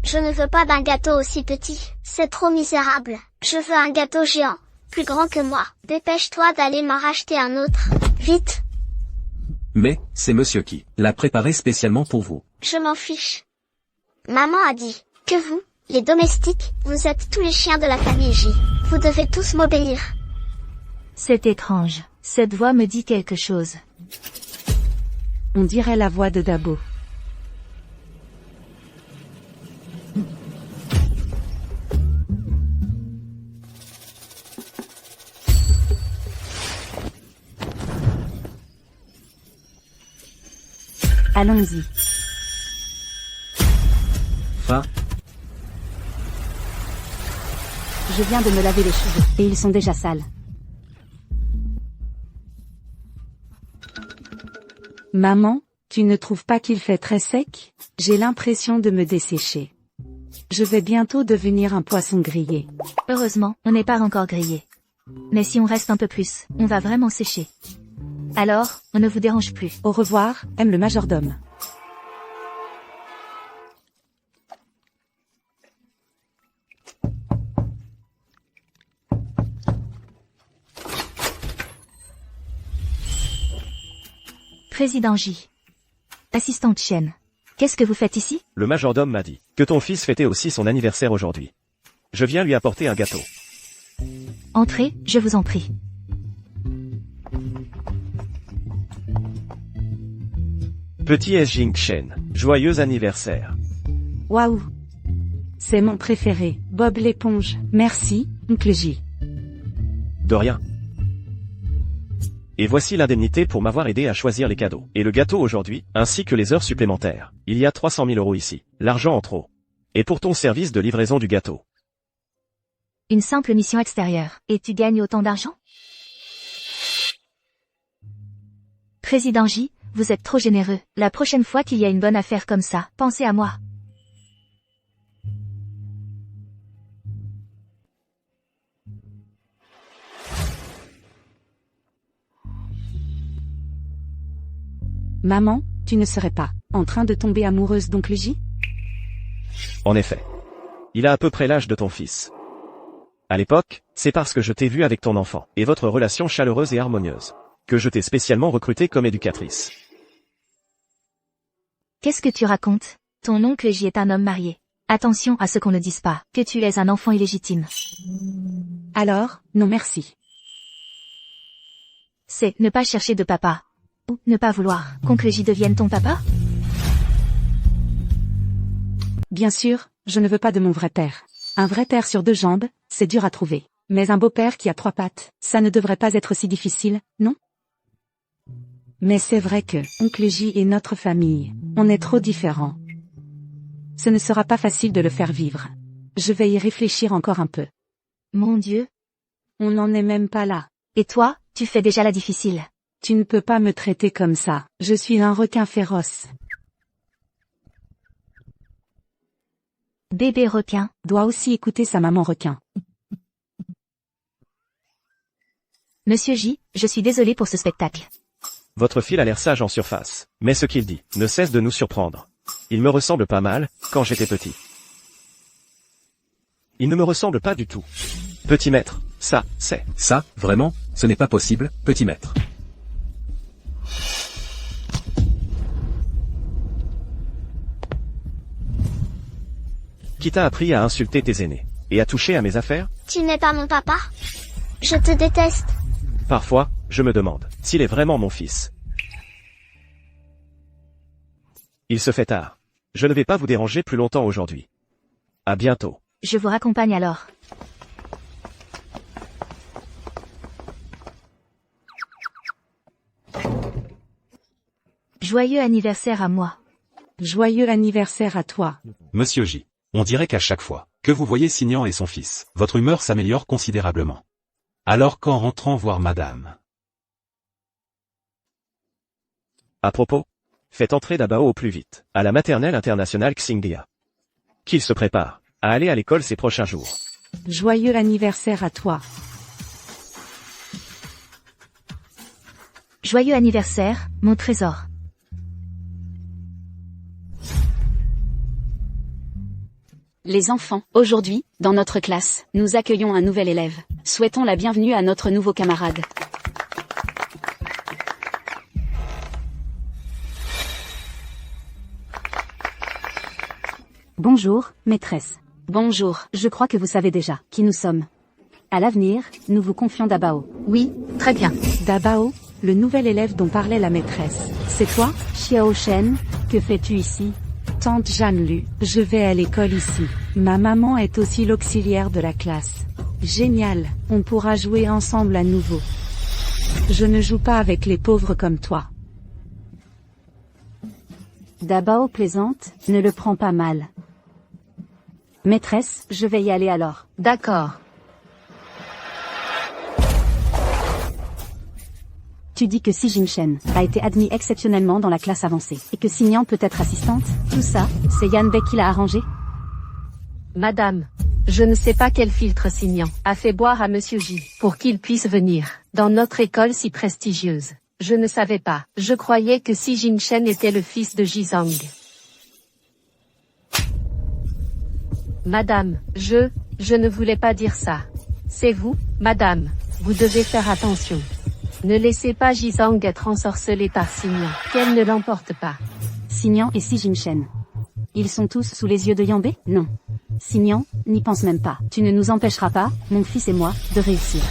je ne veux pas d'un gâteau aussi petit, c'est trop misérable. Je veux un gâteau géant, plus grand que moi. Dépêche-toi d'aller m'en racheter un autre. Vite. Mais, c'est monsieur qui l'a préparé spécialement pour vous. Je m'en fiche. Maman a dit que vous, les domestiques, vous êtes tous les chiens de la famille J. Vous devez tous m'obéir. C'est étrange. Cette voix me dit quelque chose. On dirait la voix de Dabo. Allons-y. Fa. Je viens de me laver les cheveux, et ils sont déjà sales. Maman, tu ne trouves pas qu'il fait très sec? J'ai l'impression de me dessécher. Je vais bientôt devenir un poisson grillé. Heureusement, on n'est pas encore grillé. Mais si on reste un peu plus, on va vraiment sécher. Alors, on ne vous dérange plus. Au revoir, aime le majordome. Président J. Assistante chienne. Qu'est-ce que vous faites ici? Le majordome m'a dit que ton fils fêtait aussi son anniversaire aujourd'hui. Je viens lui apporter un gâteau. Entrez, je vous en prie. Petit Jing Chen, joyeux anniversaire. Waouh! C'est mon préféré, Bob l'éponge. Merci, Oncle J. De rien. Et voici l'indemnité pour m'avoir aidé à choisir les cadeaux. Et le gâteau aujourd'hui, ainsi que les heures supplémentaires. Il y a 300 000 € ici. L'argent en trop. Et pour ton service de livraison du gâteau. Une simple mission extérieure. Et tu gagnes autant d'argent? Président J, vous êtes trop généreux. La prochaine fois qu'il y a une bonne affaire comme ça, pensez à moi. Maman, tu ne serais pas en train de tomber amoureuse d'Oncle J? En effet. Il a à peu près l'âge de ton fils. À l'époque, c'est parce que je t'ai vu avec ton enfant, et votre relation chaleureuse et harmonieuse, que je t'ai spécialement recrutée comme éducatrice. Qu'est-ce que tu racontes? Ton oncle J est un homme marié. Attention à ce qu'on ne dise pas, que tu es un enfant illégitime. Alors, non merci. C'est ne pas chercher de papa. Ou ne pas vouloir qu'oncle J devienne ton papa? Bien sûr, je ne veux pas de mon vrai père. Un vrai père sur 2 jambes, c'est dur à trouver. Mais un beau-père qui a 3 pattes, ça ne devrait pas être si difficile, non? Mais c'est vrai que, Oncle J et notre famille, on est trop différents. Ce ne sera pas facile de le faire vivre. Je vais y réfléchir encore un peu. Mon Dieu. On n'en est même pas là. Et toi, tu fais déjà la difficile. Tu ne peux pas me traiter comme ça. Je suis un requin féroce. Bébé requin Doit aussi écouter sa maman requin. Monsieur J, je suis désolé pour ce spectacle. Votre fils a l'air sage en surface, mais ce qu'il dit ne cesse de nous surprendre. Il me ressemble pas mal, quand j'étais petit. Il ne me ressemble pas du tout. Petit maître, ça, c'est... Ça, vraiment, Ce n'est pas possible, petit maître. Qui t'a appris à insulter tes aînés et à toucher à mes affaires? Tu n'es pas mon papa? Je te déteste. Parfois, je me demande s'il est vraiment mon fils. Il se fait tard. Je ne vais pas vous déranger plus longtemps aujourd'hui. À bientôt. Je vous raccompagne alors. Joyeux anniversaire à moi. Joyeux anniversaire à toi. Monsieur J. On dirait qu'à chaque fois que vous voyez Signan et son fils, votre humeur s'améliore considérablement. Alors qu'en rentrant voir madame. À propos, faites entrer Dabao au plus vite, à la maternelle internationale Xingdia. Qu'il se prépare à aller à l'école ces prochains jours. Joyeux anniversaire à toi. Joyeux anniversaire, mon trésor. Les enfants, aujourd'hui, dans notre classe, nous accueillons un nouvel élève. Souhaitons la bienvenue à notre nouveau camarade. Bonjour, maîtresse. Bonjour, je crois que vous savez déjà qui nous sommes. À l'avenir, nous vous confions Dabao. Oui, très bien. Dabao, le nouvel élève dont parlait la maîtresse. C'est toi, Xiao Shen? Que fais-tu ici? Tante Jeanne Lu, je vais à l'école ici. Ma maman est aussi l'auxiliaire de la classe. Génial, on pourra jouer ensemble à nouveau. Je ne joue pas avec les pauvres comme toi. Dabao plaisante, ne le prends pas mal. Maîtresse, je vais y aller alors. D'accord. Tu dis que Si Jingshen a été admis exceptionnellement dans la classe avancée, et que Signan peut être assistante. Tout ça, c'est Yan Bei qui l'a arrangé? Madame, je ne sais pas quel filtre Signan a fait boire à Monsieur J pour qu'il puisse venir dans notre école si prestigieuse. Je ne savais pas. Je croyais que Si Jingshen était le fils de Jizang. Madame, je ne voulais pas dire ça. C'est vous, madame. Vous devez faire attention. Ne laissez pas Jizang être ensorcelée par Signan, qu'elle ne l'emporte pas. Signan et Si Jingshen. Ils sont tous sous les yeux de Yan Bei? Non. Signan, n'y pense même pas. Tu ne nous empêcheras pas, mon fils et moi, de réussir.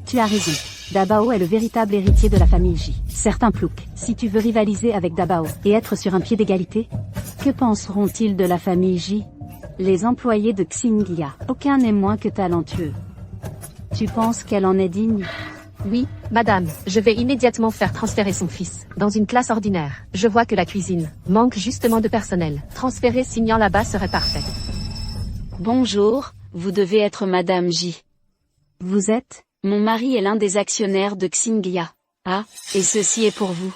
Tu as raison. Dabao est le véritable héritier de la famille J. Certains ploucs. Si tu veux rivaliser avec Dabao et être sur un pied d'égalité, que penseront-ils de la famille J? Les employés de Xingya. Aucun n'est moins que talentueux. Tu penses qu'elle en est digne? Oui, madame, je vais immédiatement faire transférer son fils dans une classe ordinaire. Je vois que la cuisine manque justement de personnel. Transférer Signan là-bas serait parfait. Bonjour, vous devez être Madame J. Vous êtes? Mon mari est l'un des actionnaires de Xingya. Ah, et ceci est pour vous.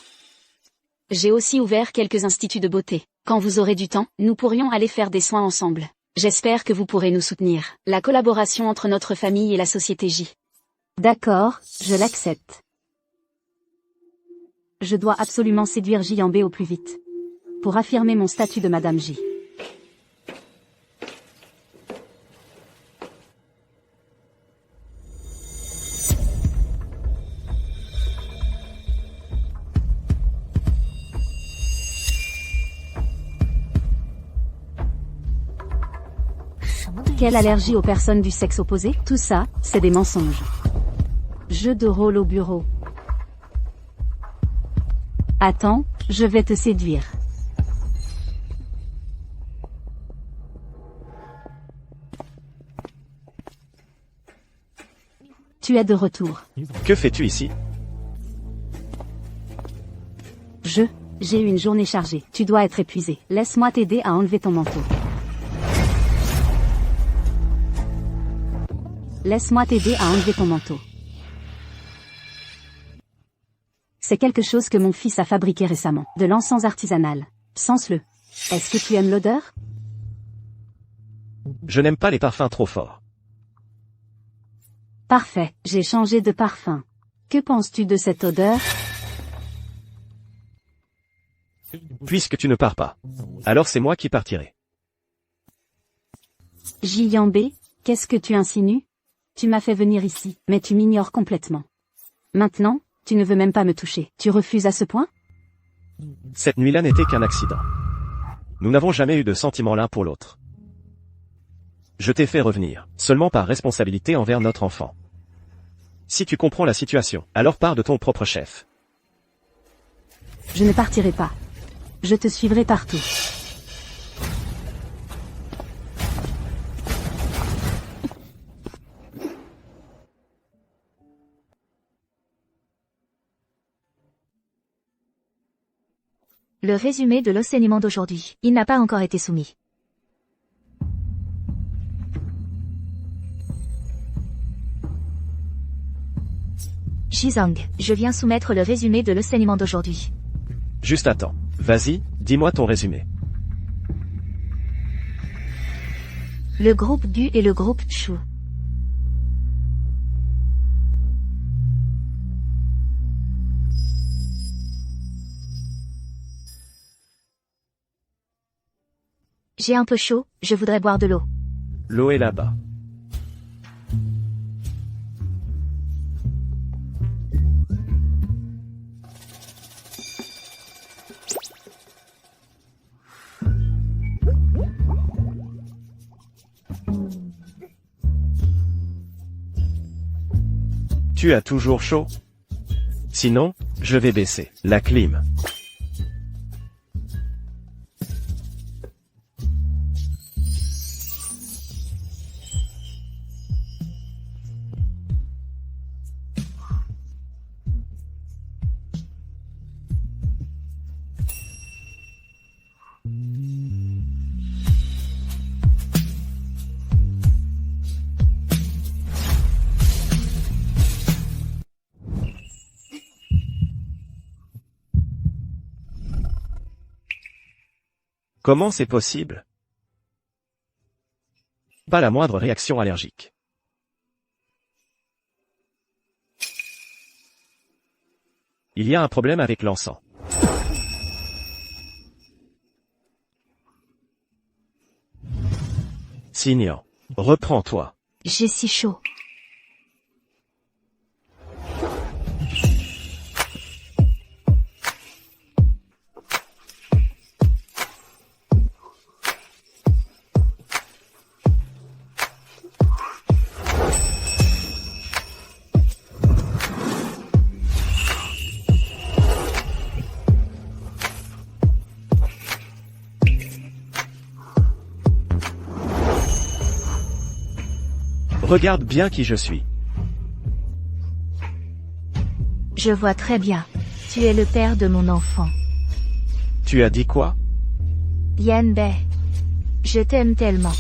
J'ai aussi ouvert quelques instituts de beauté. Quand vous aurez du temps, nous pourrions aller faire des soins ensemble. J'espère que vous pourrez nous soutenir. La collaboration entre notre famille et la société J. D'accord, je l'accepte. Je dois absolument séduire Yan Bei au plus vite. Pour affirmer mon statut de Madame J. Quelle allergie aux personnes du sexe opposé? Tout ça, c'est des mensonges. Jeu de rôle au bureau. Attends, je vais te séduire. Tu es de retour. Que fais-tu ici? J'ai eu une journée chargée. Tu dois être épuisé. Laisse-moi t'aider à enlever ton manteau. Laisse-moi t'aider à enlever ton manteau. C'est quelque chose que mon fils a fabriqué récemment. De l'encens artisanal. Sens-le. Est-ce que tu aimes l'odeur? Je n'aime pas les parfums trop forts. Parfait, j'ai changé de parfum. Que penses-tu de cette odeur? Puisque tu ne pars pas, alors c'est moi qui partirai. Yan Bei, qu'est-ce que tu insinues? Tu m'as fait venir ici, mais tu m'ignores complètement. Maintenant, tu ne veux même pas me toucher. Tu refuses à ce point? Cette nuit-là n'était qu'un accident. Nous n'avons jamais eu de sentiments l'un pour l'autre. Je t'ai fait revenir, seulement par responsabilité envers notre enfant. Si tu comprends la situation, alors pars de ton propre chef. Je ne partirai pas. Je te suivrai partout. Le résumé de l'enseignement d'aujourd'hui. Il n'a pas encore été soumis. Shizong, je viens soumettre le résumé de l'enseignement d'aujourd'hui. Juste attends. Vas-y, dis-moi ton résumé. Le groupe Gu et le groupe Chu. J'ai un peu chaud, je voudrais boire de l'eau. L'eau est là-bas. Tu as toujours chaud? Sinon, je vais baisser la clim. Comment c'est possible? Pas la moindre réaction allergique. Il y a un problème avec l'encens. Signan, reprends-toi. J'ai si chaud. Regarde bien qui je suis. Je vois très bien. Tu es le père de mon enfant. Tu as dit quoi? Yanbei. Je t'aime tellement.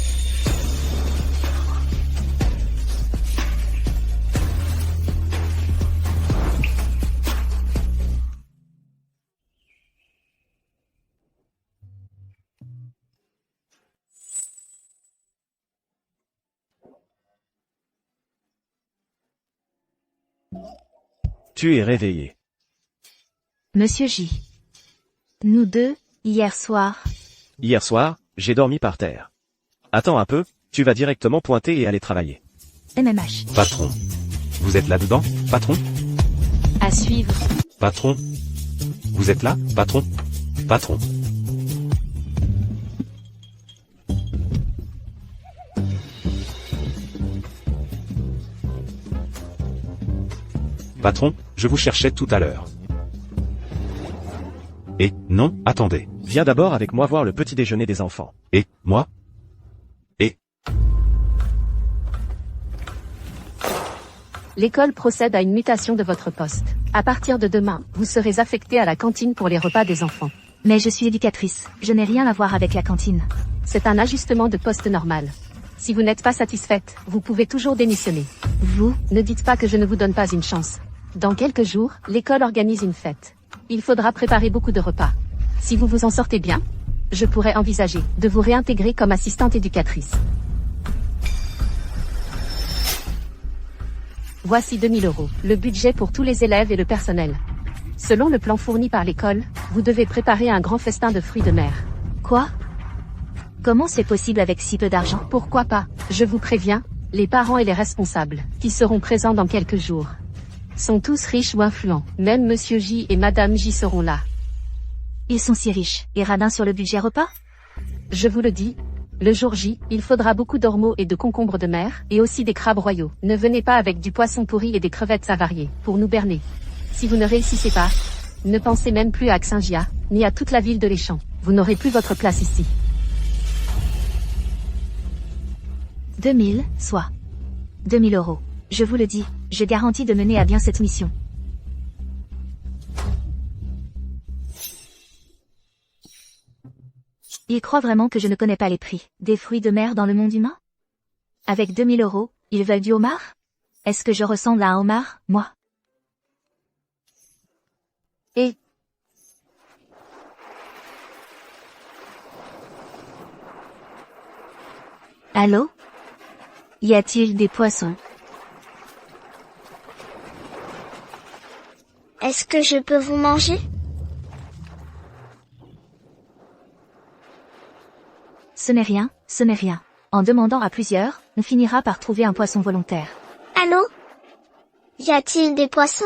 Tu es réveillé. Monsieur J. Nous deux, hier soir. Hier soir, j'ai dormi par terre. Attends un peu, tu vas directement pointer et aller travailler. MMH. Patron. Vous êtes là-dedans, patron? À suivre. Patron. Vous êtes là, patron? Patron. Patron, je vous cherchais tout à l'heure. Et, non, attendez. Viens d'abord avec moi voir le petit déjeuner des enfants. Et, moi? Et, L'école procède à une mutation de votre poste. À partir de demain, vous serez affecté à la cantine pour les repas des enfants. Mais je suis éducatrice. Je n'ai rien à voir avec la cantine. C'est un ajustement de poste normal. Si vous n'êtes pas satisfaite, vous pouvez toujours démissionner. Vous? Ne dites pas que je ne vous donne pas une chance. Dans quelques jours, l'école organise une fête. Il faudra préparer beaucoup de repas. Si vous vous en sortez bien, je pourrais envisager de vous réintégrer comme assistante éducatrice. Voici 2000 €, le budget pour tous les élèves et le personnel. Selon le plan fourni par l'école, vous devez préparer un grand festin de fruits de mer. Quoi? Comment c'est possible avec si peu d'argent? Pourquoi pas? Je vous préviens, Les parents et les responsables, qui seront présents dans quelques jours, sont tous riches ou influents. Même Monsieur J et Madame J seront là. Ils sont si riches, et radins sur le budget repas? Je vous le dis, le jour J, il faudra beaucoup d'ormeaux et de concombres de mer, et aussi des crabes royaux. Ne venez pas avec du poisson pourri et des crevettes avariées, pour nous berner. Si vous ne réussissez pas, ne pensez même plus à Xinjia, ni à toute la ville de l'Échamp. Vous n'aurez plus votre place ici. 2000, soit 2000 €. Je vous le dis, je garantis de mener à bien cette mission. Il croit vraiment que je ne connais pas les prix des fruits de mer dans le monde humain? Avec 2000 €, ils veulent du homard? Est-ce que je ressemble à un homard, moi? Et allô? Y a-t-il des poissons? Est-ce que je peux vous manger? Ce n'est rien, ce n'est rien. En demandant à plusieurs, on finira par trouver un poisson volontaire. Allô? Y a-t-il des poissons?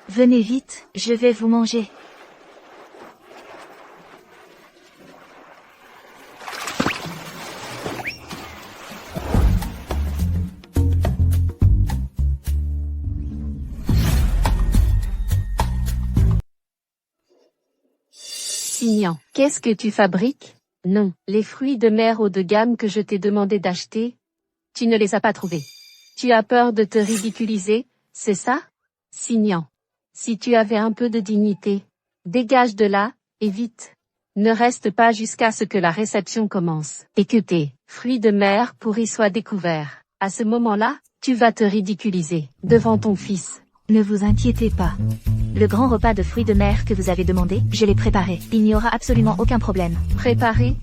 Venez vite, je vais vous manger. Signan, qu'est-ce que tu fabriques? Non, les fruits de mer haut de gamme que je t'ai demandé d'acheter, tu ne les as pas trouvés. Tu as peur de te ridiculiser, c'est ça? Signan, si tu avais un peu de dignité, dégage de là, et vite. Ne reste pas jusqu'à ce que la réception commence, et que tes fruits de mer pourris soient découverts. À ce moment-là, tu vas te ridiculiser, devant ton fils. Ne vous inquiétez pas. Le grand repas de fruits de mer que vous avez demandé, je l'ai préparé. Il n'y aura absolument aucun problème. Préparer,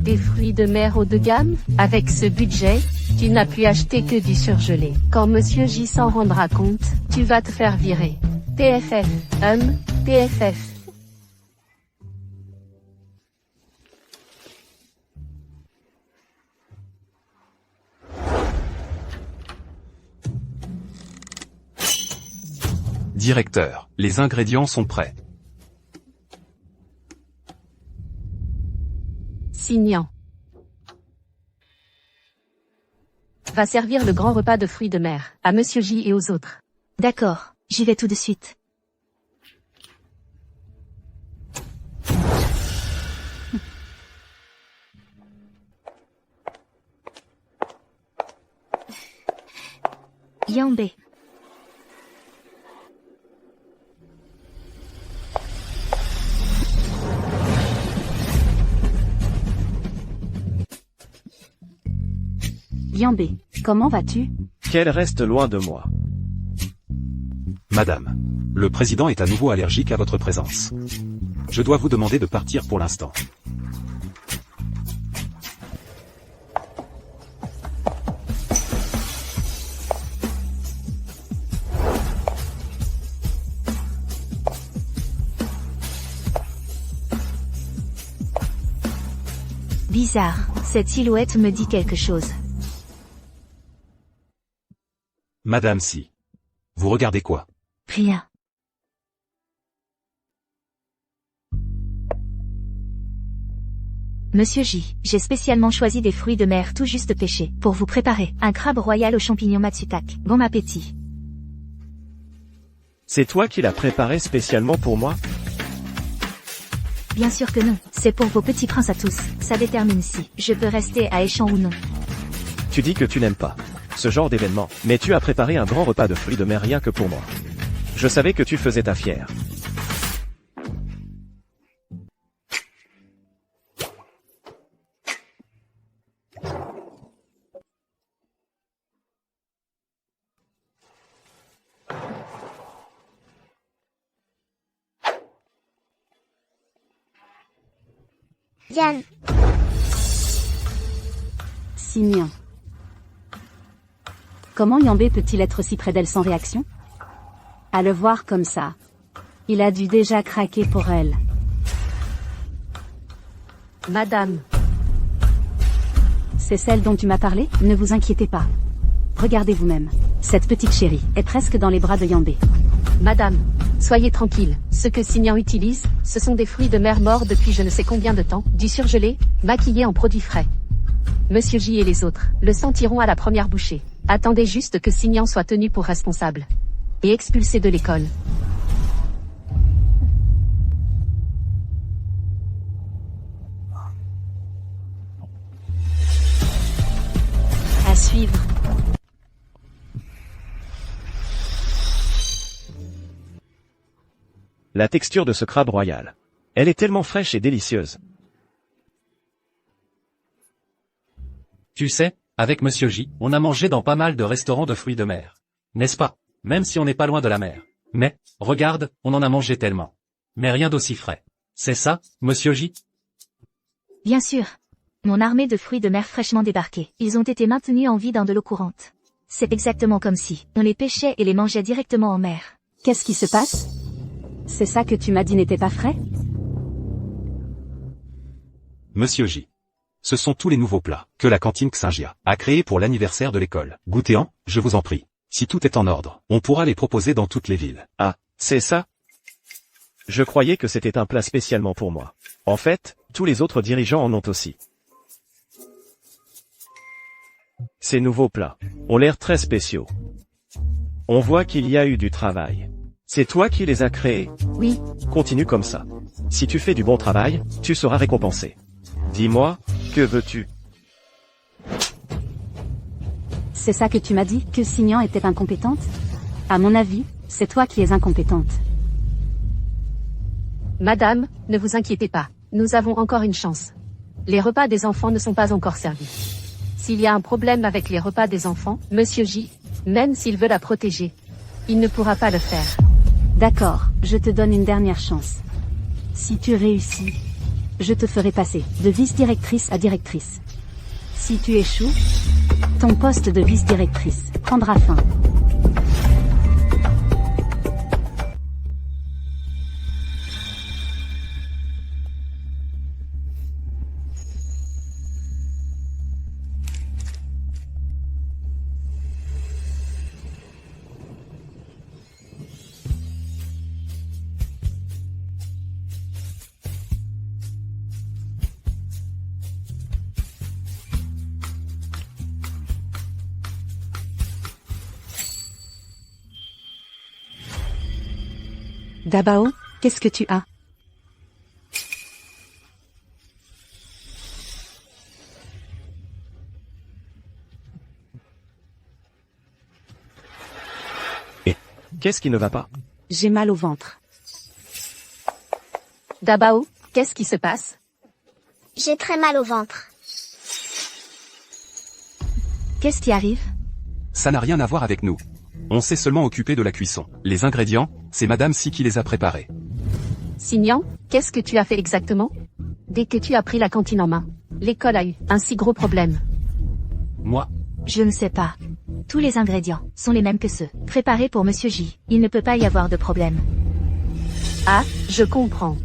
des fruits de mer haut de gamme? Avec ce budget, tu n'as pu acheter que du surgelé. Quand Monsieur J s'en rendra compte, tu vas te faire virer. TFF, TFF. Directeur, les ingrédients sont prêts. Signan. Va servir le grand repas de fruits de mer, à Monsieur J et aux autres. D'accord, j'y vais tout de suite. Yambé. Yambé, comment vas-tu? Qu'elle reste loin de moi. Madame, le président est à nouveau allergique à votre présence. Je dois vous demander de partir pour l'instant. Bizarre, cette silhouette me dit quelque chose. Madame Si. Vous regardez quoi? Rien. Monsieur J, j'ai spécialement choisi des fruits de mer tout juste pêchés, pour vous préparer un crabe royal aux champignons Matsutak. Bon appétit. C'est toi qui l'as préparé spécialement pour moi? Bien sûr que non, c'est pour vos petits princes à tous, ça détermine si je peux rester à Échamp ou non. Tu dis que tu n'aimes pas ce genre d'événement, mais tu as préparé un grand repas de fruits de mer rien que pour moi. Je savais que tu faisais ta fière. Yann. Signan. Comment Yambé peut-il être si près d'elle sans réaction? À le voir comme ça. Il a dû déjà craquer pour elle. Madame, C'est celle dont tu m'as parlé? Ne vous inquiétez pas. Regardez vous-même. Cette petite chérie est presque dans les bras de Yambé. madame, soyez tranquille. Ce que Signan utilise, ce sont des fruits de mer morts depuis je ne sais combien de temps, du surgelé, maquillé en produits frais. Monsieur J et les autres le sentiront à la première bouchée. Attendez juste que Signan soit tenu pour responsable. Et expulsé de l'école. À suivre. La texture de ce crabe royal. Elle est tellement fraîche et délicieuse. Tu sais, avec Monsieur J, on a mangé dans pas mal de restaurants de fruits de mer. N'est-ce pas? Même si on n'est pas loin de la mer. Mais, regarde, on en a mangé tellement. Mais rien d'aussi frais. C'est ça, Monsieur J? Bien sûr. Mon armée de fruits de mer fraîchement débarqués. Ils ont été maintenus en vie dans de l'eau courante. C'est exactement comme si on les pêchait et les mangeait directement en mer. Qu'est-ce qui se passe? C'est ça que tu m'as dit n'était pas frais? Monsieur J. Ce sont tous les nouveaux plats que la cantine Xingia a créés pour l'anniversaire de l'école. Goûtez-en, je vous en prie. Si tout est en ordre, on pourra les proposer dans toutes les villes. Ah, c'est ça? Je croyais que c'était un plat spécialement pour moi. En fait, tous les autres dirigeants en ont aussi. Ces nouveaux plats ont l'air très spéciaux. On voit qu'il y a eu du travail. C'est toi qui les as créés. Oui, Continue comme ça. Si tu fais du bon travail, tu seras récompensé. Dis-moi, que veux-tu? C'est ça que tu m'as dit, que Signan était incompétente? À mon avis, c'est toi qui es incompétente. Madame, ne vous inquiétez pas. Nous avons encore une chance. Les repas des enfants ne sont pas encore servis. S'il y a un problème avec les repas des enfants, Monsieur J, même s'il veut la protéger, il ne pourra pas le faire. D'accord, je te donne une dernière chance. Si tu réussis, je te ferai passer de vice-directrice à directrice. Si tu échoues, ton poste de vice-directrice prendra fin. Dabao, qu'est-ce que tu as? Qu'est-ce qui ne va pas? J'ai mal au ventre. Dabao, qu'est-ce qui se passe? J'ai très mal au ventre. qu'est-ce qui arrive? Ça n'a rien à voir avec nous. On s'est seulement occupé de la cuisson. Les ingrédients, c'est Madame Si qui les a préparés. Signan, qu'est-ce que tu as fait exactement? Dès que tu as pris la cantine en main, l'école a eu un si gros problème. Moi, Je ne sais pas. Tous les ingrédients sont les mêmes que ceux préparés pour Monsieur J. Il ne peut pas y avoir de problème. Ah, je comprends.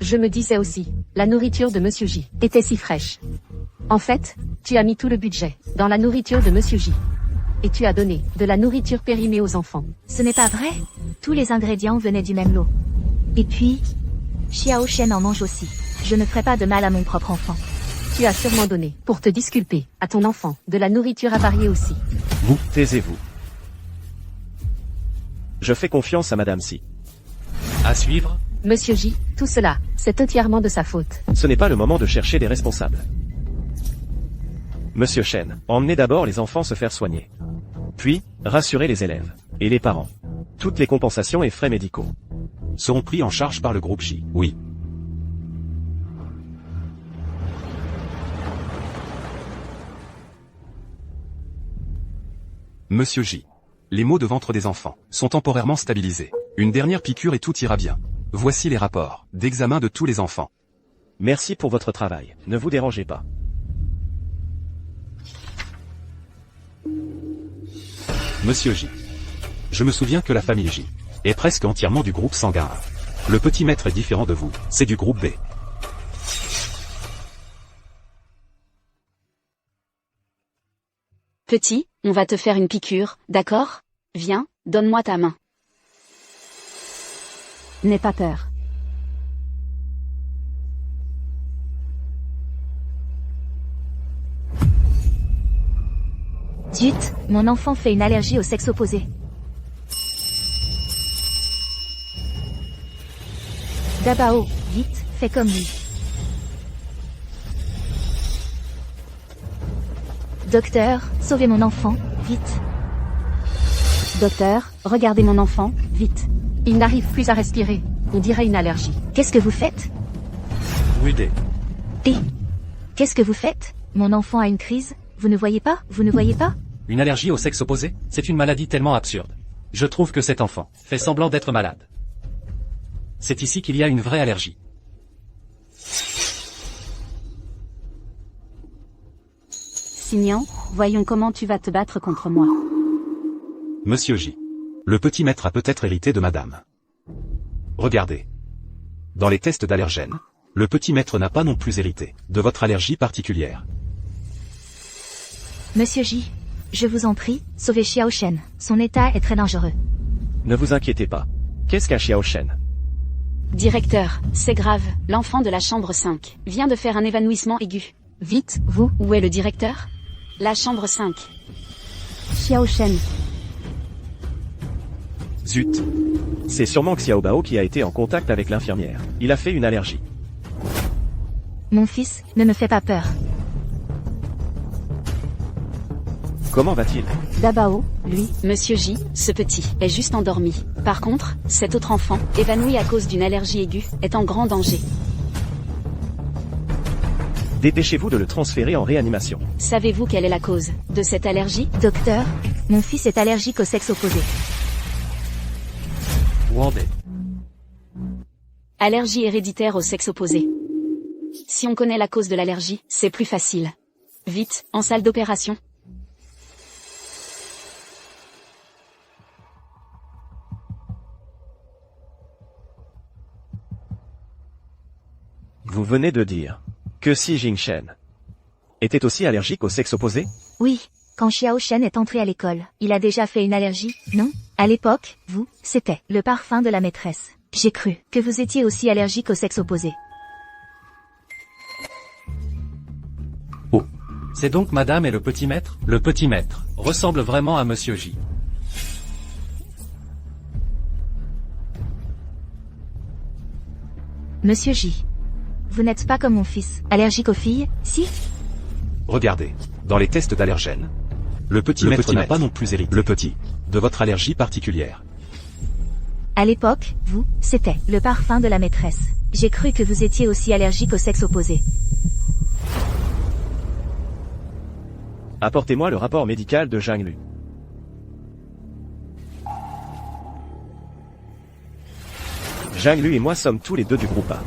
Je me disais aussi, la nourriture de Monsieur J était si fraîche. En fait, tu as mis tout le budget dans la nourriture de Monsieur J. Et tu as donné de la nourriture périmée aux enfants. Ce n'est pas vrai. Tous les ingrédients venaient du même lot. Et puis, Xiao Shen en mange aussi. Je ne ferai pas de mal à mon propre enfant. Tu as sûrement donné, pour te disculper, à ton enfant, de la nourriture avariée aussi. Vous, taisez-vous. Je fais confiance à Madame Si. à suivre, Monsieur J, tout cela, c'est entièrement de sa faute. Ce n'est pas le moment de chercher des responsables. Monsieur Shen, emmenez d'abord les enfants se faire soigner. Puis, rassurez les élèves. Et les parents. Toutes les compensations et frais médicaux. Seront pris en charge par le groupe J. Oui. Monsieur J. Les maux de ventre des enfants sont temporairement stabilisés. Une dernière piqûre et tout ira bien. Voici les rapports d'examen de tous les enfants. Merci pour votre travail. Ne vous dérangez pas. Monsieur J. Je me souviens que la famille J est presque entièrement du groupe sanguin A. Le petit maître est différent de vous, c'est du groupe B. Petit, on va te faire une piqûre, d'accord? Viens, donne-moi ta main. N'aie pas peur. Zut, mon enfant fait une allergie au sexe opposé. Dabao, vite, fais comme lui. Docteur, sauvez mon enfant, vite. Docteur, regardez mon enfant, vite. Il n'arrive plus à respirer. On dirait une allergie. Qu'est-ce que vous faites? Rude. Et qu'est-ce que vous faites? Mon enfant a une crise? Vous ne voyez pas? Vous ne voyez pas? Une allergie au sexe opposé, c'est une maladie tellement absurde. Je trouve que cet enfant fait semblant d'être malade. C'est ici qu'il y a une vraie allergie. Signan, voyons comment tu vas te battre contre moi. Monsieur J. Le petit maître a peut-être hérité de madame. Regardez. Dans les tests d'allergènes, le petit maître n'a pas non plus hérité de votre allergie particulière. Monsieur J, je vous en prie, sauvez Xiao Shen. Son état est très dangereux. Ne vous inquiétez pas. Qu'est-ce qu'un Xiao Shen? Directeur, c'est grave, l'enfant de la chambre 5 vient de faire un évanouissement aigu. Vite, vous. Où est le directeur? La chambre 5. Xiao Shen. Zut. C'est sûrement Xiao Bao qui a été en contact avec l'infirmière. Il a fait une allergie. Mon fils, ne me fais pas peur. Comment va-t-il? Dabao, lui, Monsieur J, ce petit, est juste endormi. Par contre, cet autre enfant, évanoui à cause d'une allergie aiguë, est en grand danger. Dépêchez-vous de le transférer en réanimation. Savez-vous quelle est la cause de cette allergie? Docteur, mon fils est allergique au sexe opposé. Wandé. Allergie héréditaire au sexe opposé. Si on connaît la cause de l'allergie, c'est plus facile. Vite, en salle d'opération. Vous venez de dire que Si Jingshen était aussi allergique au sexe opposé? Oui, quand Xiao Shen est entré à l'école, il a déjà fait une allergie, non? À l'époque, vous, c'était le parfum de la maîtresse. J'ai cru que vous étiez aussi allergique au sexe opposé. Oh. C'est donc madame et le petit maître? Le petit maître ressemble vraiment à Monsieur J. Monsieur J. Vous n'êtes pas comme mon fils, allergique aux filles, si? Regardez. Dans les tests d'allergènes, le petit maître n'a pas non plus hérité de votre allergie particulière. À l'époque, vous, c'était le parfum de la maîtresse. J'ai cru que vous étiez aussi allergique au sexe opposé. Apportez-moi le rapport médical de Zhang Lu. Zhang Lu et moi sommes tous les deux du groupe A.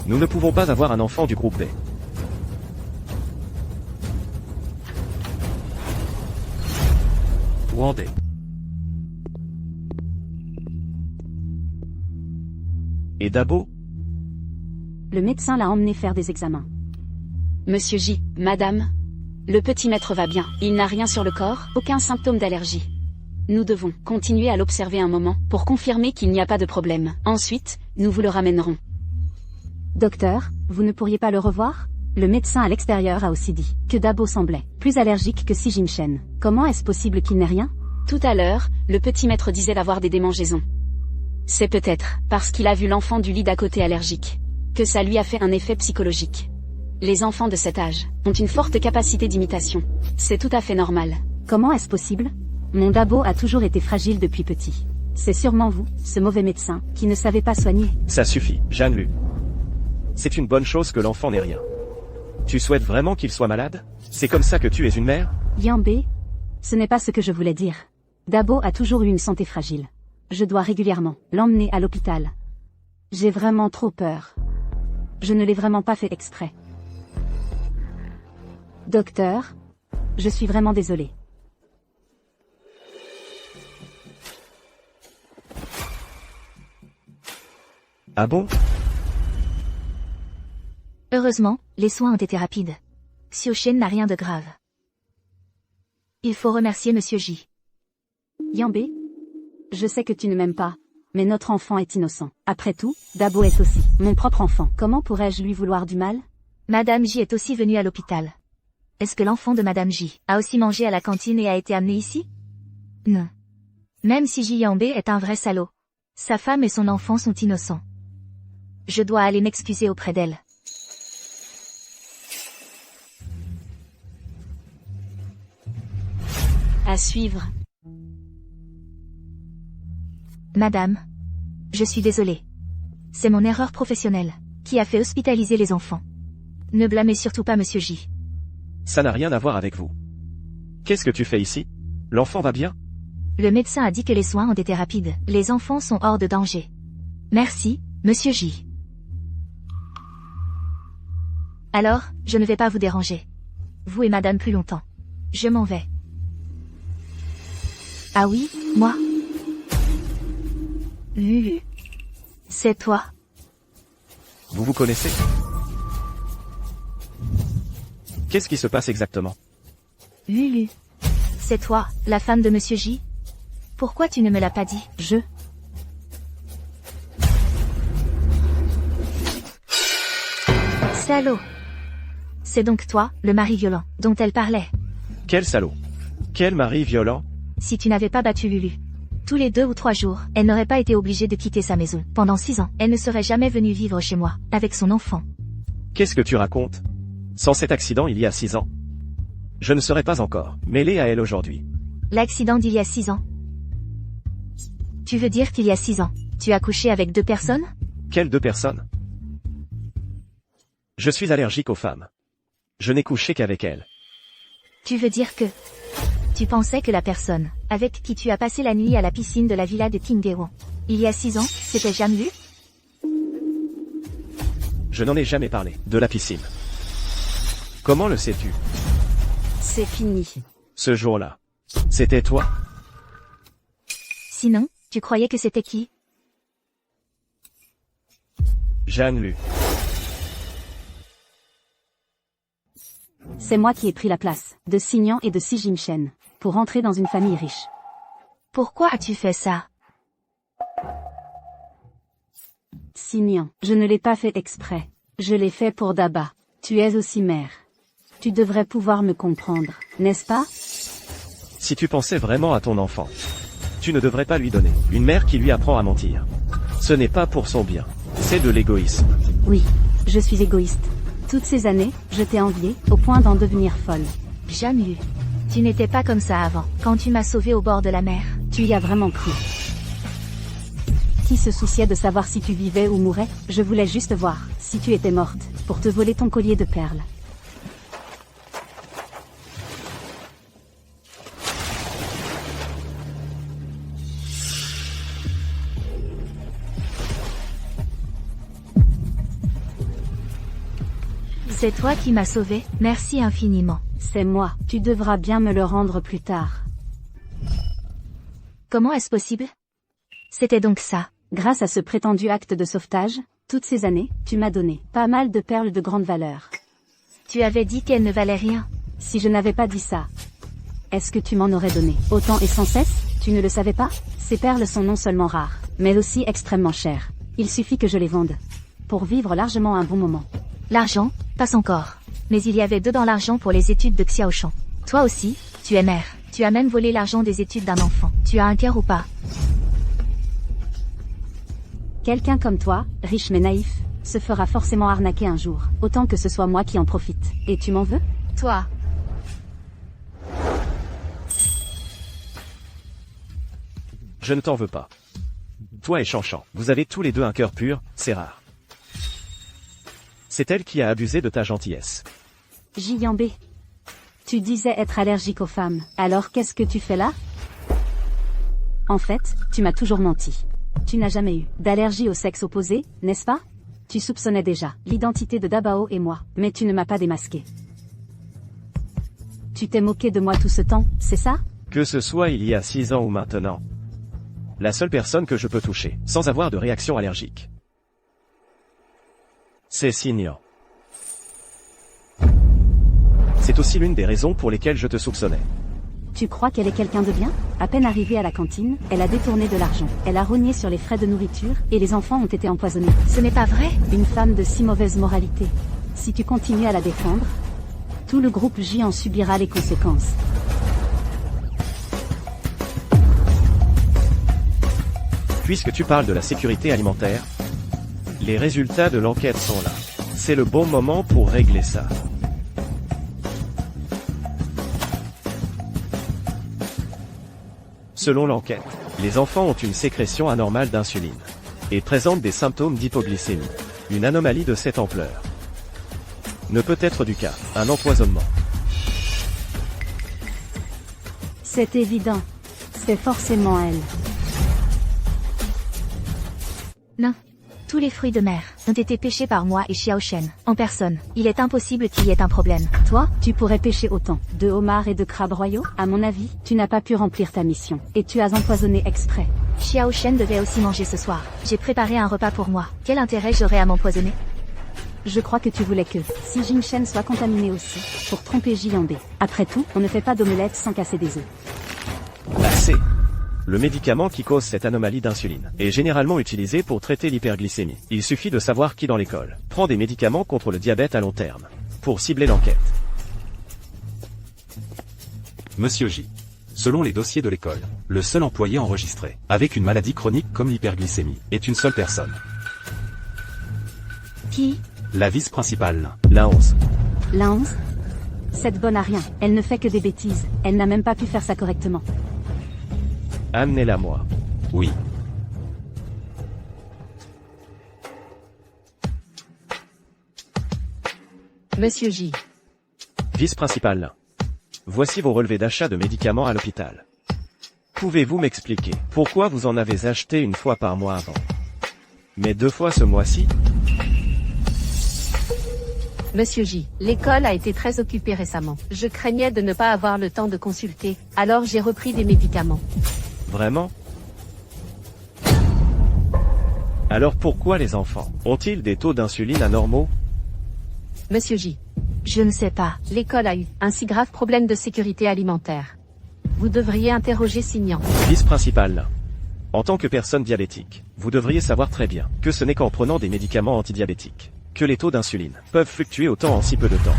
Nous ne pouvons pas avoir un enfant du groupe B. Wandé. Et Dabo? Le médecin l'a emmené faire des examens. Monsieur J, madame. Le petit maître va bien. Il n'a rien sur le corps, aucun symptôme d'allergie. Nous devons continuer à l'observer un moment pour confirmer qu'il n'y a pas de problème. Ensuite, nous vous le ramènerons. Docteur, vous ne pourriez pas le revoir? Le médecin à l'extérieur a aussi dit que Dabo semblait plus allergique que Si Jingshen. Comment est-ce possible qu'il n'ait rien? Tout à l'heure, le petit maître disait d'avoir des démangeaisons. C'est peut-être parce qu'il a vu l'enfant du lit d'à côté allergique que ça lui a fait un effet psychologique. Les enfants de cet âge ont une forte capacité d'imitation. C'est tout à fait normal. Comment est-ce possible? Mon Dabo a toujours été fragile depuis petit. C'est sûrement vous, ce mauvais médecin, qui ne savez pas soigner. Ça suffit, Zhang Lu. C'est une bonne chose que l'enfant n'ait rien. Tu souhaites vraiment qu'il soit malade? C'est comme ça que tu es une mère? Yambé, ce n'est pas ce que je voulais dire. Dabo a toujours eu une santé fragile. Je dois régulièrement l'emmener à l'hôpital. J'ai vraiment trop peur. Je ne l'ai vraiment pas fait exprès. Docteur, je suis vraiment désolée. Ah bon? Heureusement, les soins ont été rapides. Xiao Shen n'a rien de grave. Il faut remercier Monsieur J. Yambé, je sais que tu ne m'aimes pas, mais notre enfant est innocent. Après tout, Dabo est aussi mon propre enfant. Comment pourrais-je lui vouloir du mal? Madame J est aussi venue à l'hôpital. Est-ce que l'enfant de Madame J a aussi mangé à la cantine et a été amené ici? Non. Même si Ji Yambé est un vrai salaud, sa femme et son enfant sont innocents. Je dois aller m'excuser auprès d'elle. À suivre. Madame, je suis désolée. C'est mon erreur professionnelle qui a fait hospitaliser les enfants. Ne blâmez surtout pas Monsieur J. Ça n'a rien à voir avec vous. Qu'est-ce que tu fais ici? L'enfant va bien? Le médecin a dit que les soins ont été rapides. Les enfants sont hors de danger. Merci, Monsieur J. Alors, je ne vais pas vous déranger. Vous et Madame plus longtemps. Je m'en vais. Ah oui, moi? C'est toi. Vous vous connaissez? Qu'est-ce qui se passe exactement? Lulu. C'est toi, la femme de Monsieur J? Pourquoi tu ne me l'as pas dit? Salaud. C'est donc toi, le mari violent, dont elle parlait. Quel salaud! Quel mari violent! Si tu n'avais pas battu Lulu, tous les 2 ou 3 jours, elle n'aurait pas été obligée de quitter sa maison. Pendant 6 ans, elle ne serait jamais venue vivre chez moi, avec son enfant. Qu'est-ce que tu racontes? Sans cet accident il y a 6 ans, je ne serais pas encore mêlé à elle aujourd'hui. L'accident d'il y a 6 ans? Tu veux dire qu'il y a 6 ans, tu as couché avec 2 personnes? Quelles 2 personnes? Je suis allergique aux femmes. Je n'ai couché qu'avec elles. Tu veux dire que... Tu pensais que la personne, avec qui tu as passé la nuit à la piscine de la villa de Kingaewon, il y a 6 ans, c'était Jamlu? Je n'en ai jamais parlé, de la piscine. Comment le sais-tu? C'est fini. Ce jour-là, c'était toi? Sinon, tu croyais que c'était qui? Zhang Lu. C'est moi qui ai pris la place de Signan et de Si Jimchen pour entrer dans une famille riche. Pourquoi as-tu fait ça? Signan, je ne l'ai pas fait exprès. Je l'ai fait pour Daba. Tu es aussi mère. Tu devrais pouvoir me comprendre, n'est-ce pas? Si tu pensais vraiment à ton enfant, tu ne devrais pas lui donner une mère qui lui apprend à mentir. Ce n'est pas pour son bien, c'est de l'égoïsme. Oui, je suis égoïste. Toutes ces années, je t'ai enviée, au point d'en devenir folle. Jamlu. Tu n'étais pas comme ça avant, quand tu m'as sauvée au bord de la mer. Tu y as vraiment cru. Qui se souciait de savoir si tu vivais ou mourais? Je voulais juste voir si tu étais morte, pour te voler ton collier de perles. C'est toi qui m'as sauvée, merci infiniment. C'est moi, tu devras bien me le rendre plus tard. Comment est-ce possible? C'était donc ça. Grâce à ce prétendu acte de sauvetage, toutes ces années, tu m'as donné pas mal de perles de grande valeur. Tu avais dit qu'elles ne valaient rien. Si je n'avais pas dit ça, est-ce que tu m'en aurais donné autant et sans cesse? Tu ne le savais pas? Ces perles sont non seulement rares, mais aussi extrêmement chères. Il suffit que je les vende pour vivre largement un bon moment. L'argent, passe encore. Mais il y avait dedans l'argent pour les études de Xiaoshan. Toi aussi, tu es mère. Tu as même volé l'argent des études d'un enfant. Tu as un cœur ou pas? Quelqu'un comme toi, riche mais naïf, se fera forcément arnaquer un jour. Autant que ce soit moi qui en profite. Et tu m'en veux? Toi. Je ne t'en veux pas. Toi et Chanchan, vous avez tous les deux un cœur pur, c'est rare. C'est elle qui a abusé de ta gentillesse. Jiyambé. Tu disais être allergique aux femmes, alors qu'est-ce que tu fais là? En fait, tu m'as toujours menti. Tu n'as jamais eu d'allergie au sexe opposé, n'est-ce pas? Tu soupçonnais déjà l'identité de Dabao et moi, mais tu ne m'as pas démasqué. Tu t'es moqué de moi tout ce temps, c'est ça? Que ce soit il y a 6 ans ou maintenant. La seule personne que je peux toucher, sans avoir de réaction allergique, C'est Signan. C'est aussi l'une des raisons pour lesquelles je te soupçonnais. Tu crois qu'elle est quelqu'un de bien? À peine arrivée à la cantine, elle a détourné de l'argent. Elle a rogné sur les frais de nourriture, et les enfants ont été empoisonnés. Ce n'est pas vrai? Une femme de si mauvaise moralité. Si tu continues à la défendre, tout le groupe J en subira les conséquences. Puisque tu parles de la sécurité alimentaire, les résultats de l'enquête sont là. C'est le bon moment pour régler ça. Selon l'enquête, les enfants ont une sécrétion anormale d'insuline et présentent des symptômes d'hypoglycémie. Une anomalie de cette ampleur ne peut être du cas, un empoisonnement. C'est évident. C'est forcément elle. Non. Tous les fruits de mer ont été pêchés par moi et Xiao Shen, en personne. Il est impossible qu'il y ait un problème. Toi, tu pourrais pêcher autant de homards et de crabes royaux? À mon avis, tu n'as pas pu remplir ta mission. Et tu as empoisonné exprès. Xiao Shen devait aussi manger ce soir. J'ai préparé un repas pour moi. Quel intérêt j'aurais à m'empoisonner? Je crois que tu voulais que Si Jingchen soit contaminé aussi, pour tromper Jiandé. Après tout, on ne fait pas d'omelette sans casser des œufs. Assez. Le médicament qui cause cette anomalie d'insuline est généralement utilisé pour traiter l'hyperglycémie. Il suffit de savoir qui dans l'école prend des médicaments contre le diabète à long terme, pour cibler l'enquête. Monsieur J. Selon les dossiers de l'école, le seul employé enregistré, avec une maladie chronique comme l'hyperglycémie, est une seule personne. Qui? La vice-principale. La 11. La 11? Cette bonne à rien. Elle ne fait que des bêtises. Elle n'a même pas pu faire ça correctement. Amenez-la moi. Oui. Monsieur J. Vice-principal. Voici vos relevés d'achat de médicaments à l'hôpital. Pouvez-vous m'expliquer pourquoi vous en avez acheté une fois par mois avant, mais 2 fois ce mois-ci? Monsieur J. L'école a été très occupée récemment. Je craignais de ne pas avoir le temps de consulter, alors j'ai repris des médicaments. Vraiment? Alors pourquoi les enfants ont-ils des taux d'insuline anormaux? Monsieur J. Je ne sais pas. L'école a eu un si grave problème de sécurité alimentaire. Vous devriez interroger Signan. Vice-principal. En tant que personne diabétique, vous devriez savoir très bien que ce n'est qu'en prenant des médicaments antidiabétiques que les taux d'insuline peuvent fluctuer autant en si peu de temps.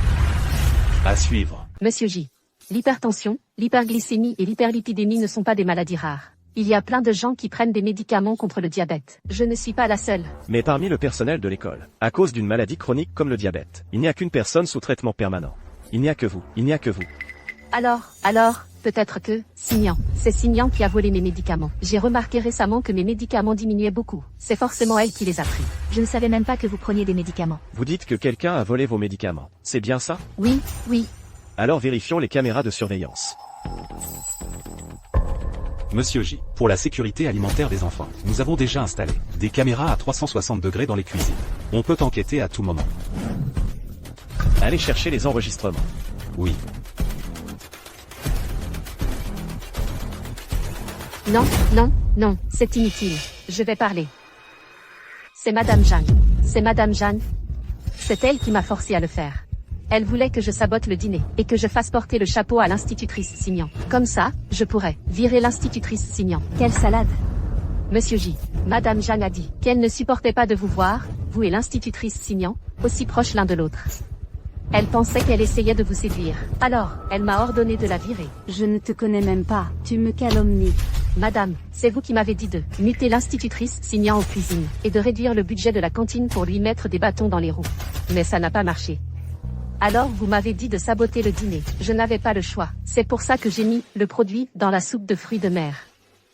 À suivre. Monsieur J. L'hypertension, l'hyperglycémie et l'hyperlipidémie ne sont pas des maladies rares. Il y a plein de gens qui prennent des médicaments contre le diabète. Je ne suis pas la seule. Mais parmi le personnel de l'école, à cause d'une maladie chronique comme le diabète, il n'y a qu'une personne sous traitement permanent. Il n'y a que vous. Il n'y a que vous. Alors, peut-être que, Signan. C'est Signan qui a volé mes médicaments. J'ai remarqué récemment que mes médicaments diminuaient beaucoup. C'est forcément elle qui les a pris. Je ne savais même pas que vous preniez des médicaments. Vous dites que quelqu'un a volé vos médicaments. C'est bien ça? Oui. Alors vérifions les caméras de surveillance. Monsieur J. Pour la sécurité alimentaire des enfants, nous avons déjà installé des caméras à 360 degrés dans les cuisines. On peut enquêter à tout moment. Allez chercher les enregistrements. Oui. Non, c'est inutile. Je vais parler. C'est Madame Jeanne. C'est elle qui m'a forcé à le faire. Elle voulait que je sabote le dîner, et que je fasse porter le chapeau à l'institutrice Signan. Comme ça, je pourrais virer l'institutrice Signan. Quelle salade! Monsieur J. Madame Jeanne a dit qu'elle ne supportait pas de vous voir, vous et l'institutrice Signan, aussi proches l'un de l'autre. Elle pensait qu'elle essayait de vous séduire. Alors, elle m'a ordonné de la virer. Je ne te connais même pas, tu me calomnies. Madame, c'est vous qui m'avez dit de muter l'institutrice Signan aux cuisines, et de réduire le budget de la cantine pour lui mettre des bâtons dans les roues. Mais ça n'a pas marché. Alors vous m'avez dit de saboter le dîner. Je n'avais pas le choix. C'est pour ça que j'ai mis le produit dans la soupe de fruits de mer.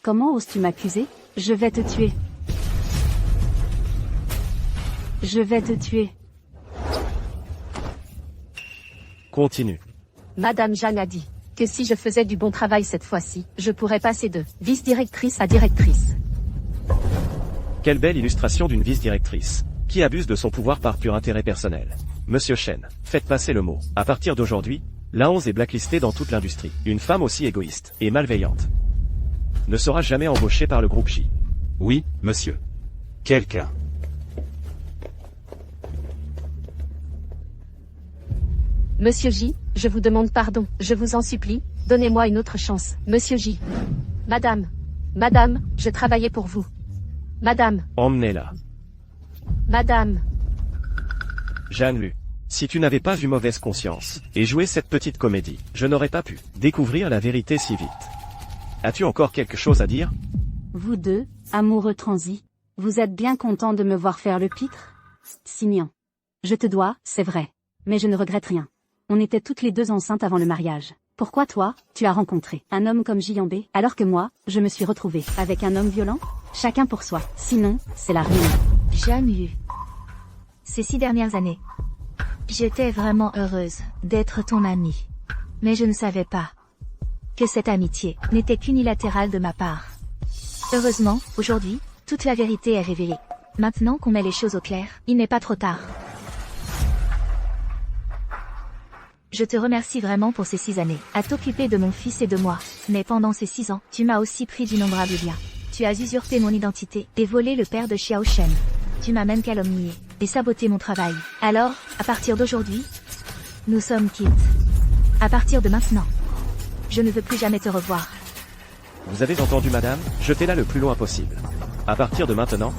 Comment oses-tu m'accuser? Je vais te tuer. Je vais te tuer. Continue. Madame Jeanne a dit que si je faisais du bon travail cette fois-ci, je pourrais passer de vice-directrice à directrice. Quelle belle illustration d'une vice-directrice, qui abuse de son pouvoir par pur intérêt personnel. Monsieur Shen, faites passer le mot. À partir d'aujourd'hui, la 11 est blacklistée dans toute l'industrie. Une femme aussi égoïste et malveillante ne sera jamais embauchée par le groupe J. Oui, monsieur. Quelqu'un. Monsieur J, je vous demande pardon, je vous en supplie, donnez-moi une autre chance. Monsieur J. Madame, je travaillais pour vous. Madame, Emmenez-la. madame, Jeanne Lu. Si tu n'avais pas eu mauvaise conscience, et joué cette petite comédie, je n'aurais pas pu découvrir la vérité si vite. As-tu encore quelque chose à dire? Vous deux, amoureux transis, vous êtes bien contents de me voir faire le pitre? Signant. Je te dois, c'est vrai. Mais je ne regrette rien. On était toutes les deux enceintes avant le mariage. Pourquoi toi, tu as rencontré un homme comme JB, alors que moi, je me suis retrouvée avec un homme violent? Chacun pour soi. Sinon, c'est la ruine. Jeanne Lu. Ces 6 dernières années, j'étais vraiment heureuse d'être ton amie. Mais je ne savais pas que cette amitié n'était qu'unilatérale de ma part. Heureusement, aujourd'hui, toute la vérité est révélée. Maintenant qu'on met les choses au clair, il n'est pas trop tard. Je te remercie vraiment pour ces 6 années, à t'occuper de mon fils et de moi. Mais pendant ces 6 ans, tu m'as aussi pris d'innombrables biens. Tu as usurpé mon identité, et volé le père de Xiao Shen. Tu m'as même calomnié, et saboté mon travail. Alors, à partir d'aujourd'hui, nous sommes quittes. À partir de maintenant, je ne veux plus jamais te revoir. Vous avez entendu madame? Jetez-la le plus loin possible. À partir de maintenant,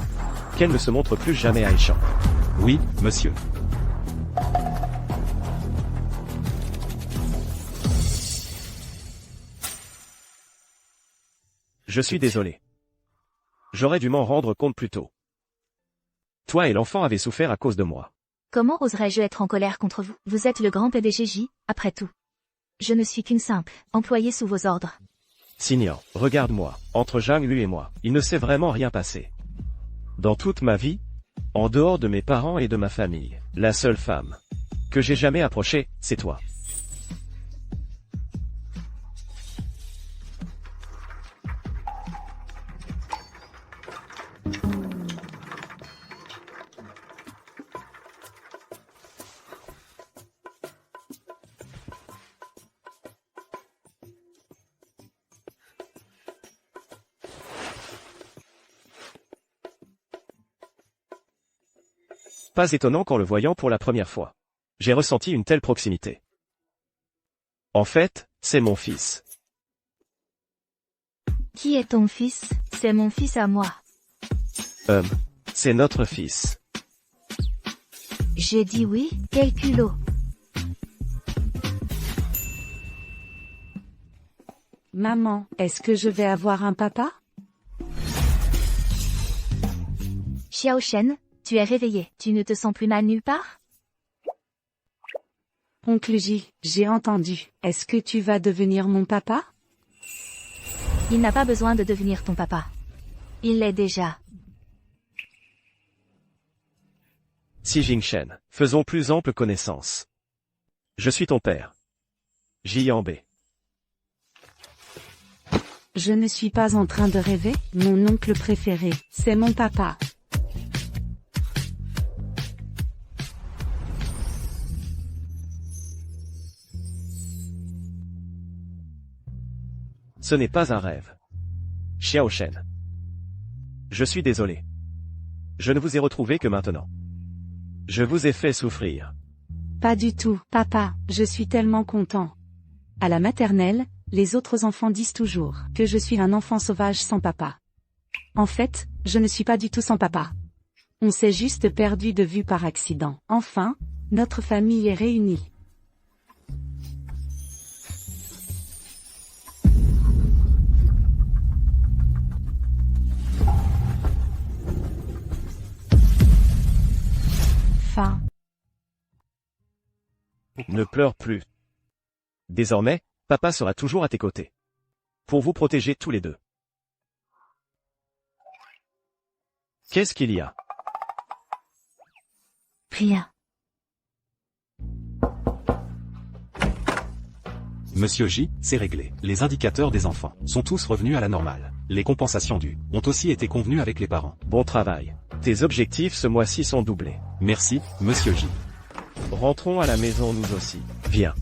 qu'elle ne se montre plus jamais à Échamp. Oui, monsieur. Je suis désolé. J'aurais dû m'en rendre compte plus tôt. Toi et l'enfant avez souffert à cause de moi. Comment oserais-je être en colère contre vous? Vous êtes le grand PDG J, après tout. Je ne suis qu'une simple employée sous vos ordres. Signor, regarde-moi, entre Zhang Lu et moi, il ne s'est vraiment rien passé. Dans toute ma vie, en dehors de mes parents et de ma famille, la seule femme que j'ai jamais approchée, c'est toi. Pas étonnant qu'en le voyant pour la première fois, j'ai ressenti une telle proximité. En fait, c'est mon fils. Qui est ton fils? C'est mon fils à moi. C'est notre fils. J'ai dit oui, quel culot. Maman, est-ce que je vais avoir un papa? Xiao Shen, tu es réveillé. Tu ne te sens plus mal nulle part? Oncle J, j'ai entendu. Est-ce que tu vas devenir mon papa? Il n'a pas besoin de devenir ton papa. Il l'est déjà. Si Jingshen, faisons plus ample connaissance. Je suis ton père. Jianbe. Je ne suis pas en train de rêver, mon oncle préféré, c'est mon papa. Ce n'est pas un rêve. Xiao Shen. Je suis désolé. Je ne vous ai retrouvé que maintenant. Je vous ai fait souffrir. Pas du tout, papa, je suis tellement content. À la maternelle, les autres enfants disent toujours que je suis un enfant sauvage sans papa. En fait, je ne suis pas du tout sans papa. On s'est juste perdu de vue par accident. Enfin, notre famille est réunie. Fin. Ne pleure plus. Désormais, papa sera toujours à tes côtés. Pour vous protéger tous les deux. Qu'est-ce qu'il y a? Rien. Monsieur J, c'est réglé. Les indicateurs des enfants sont tous revenus à la normale. Les compensations dues ont aussi été convenues avec les parents. Bon travail. Tes objectifs ce mois-ci sont doublés. Merci, Monsieur J. Rentrons à la maison nous aussi. Viens.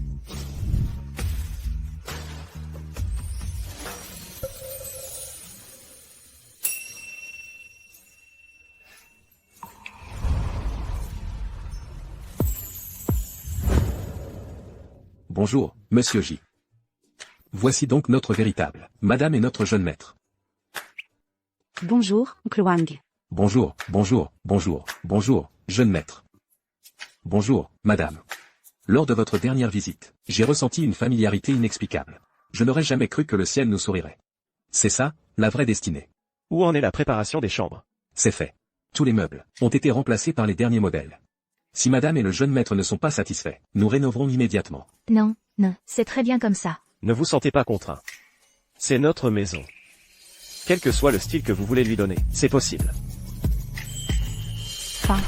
Bonjour, monsieur J. Voici donc notre véritable madame et notre jeune maître. Bonjour, oncle Wang. Bonjour, bonjour, bonjour, bonjour, jeune maître. Bonjour, madame. Lors de votre dernière visite, j'ai ressenti une familiarité inexplicable. Je n'aurais jamais cru que le ciel nous sourirait. C'est ça, la vraie destinée. Où en est la préparation des chambres? C'est fait. Tous les meubles ont été remplacés par les derniers modèles. Si madame et le jeune maître ne sont pas satisfaits, nous rénoverons immédiatement. Non, non, c'est très bien comme ça. Ne vous sentez pas contraint. C'est notre maison. Quel que soit le style que vous voulez lui donner, c'est possible. Fin.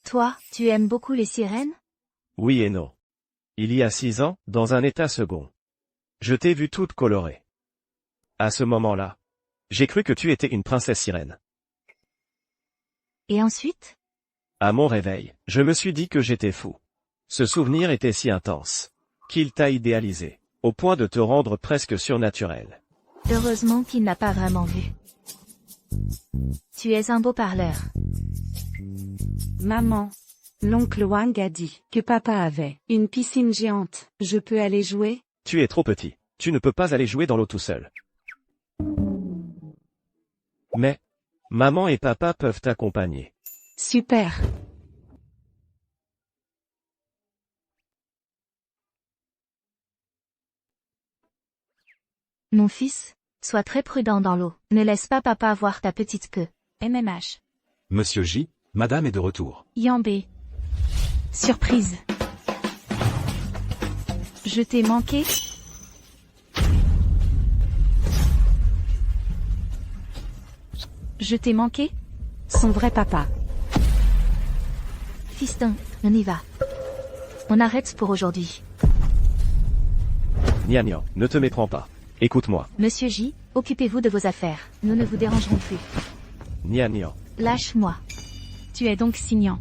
Toi, tu aimes beaucoup les sirènes? Oui et non. Il y a 6 ans, dans un état second. Je t'ai vue toute colorée. À ce moment-là, j'ai cru que tu étais une princesse sirène. Et ensuite? À mon réveil, je me suis dit que j'étais fou. Ce souvenir était si intense qu'il t'a idéalisé, au point de te rendre presque surnaturel. Heureusement qu'il n'a pas vraiment vu. Tu es un beau parleur. Maman. L'oncle Wang a dit que papa avait une piscine géante. Je peux aller jouer? Tu es trop petit. Tu ne peux pas aller jouer dans l'eau tout seul. Mais, maman et papa peuvent t'accompagner. Super. Mon fils, sois très prudent dans l'eau. Ne laisse pas papa voir ta petite queue. MMH. Monsieur J, madame est de retour. Yambé. Surprise. Je t'ai manqué? Je t'ai manqué? Son vrai papa. Fiston, on y va. On arrête pour aujourd'hui. Nian, ne te méprends pas. Écoute-moi. Monsieur J, occupez-vous de vos affaires. Nous ne vous dérangerons plus. Nian. Lâche-moi. Tu es donc Signan.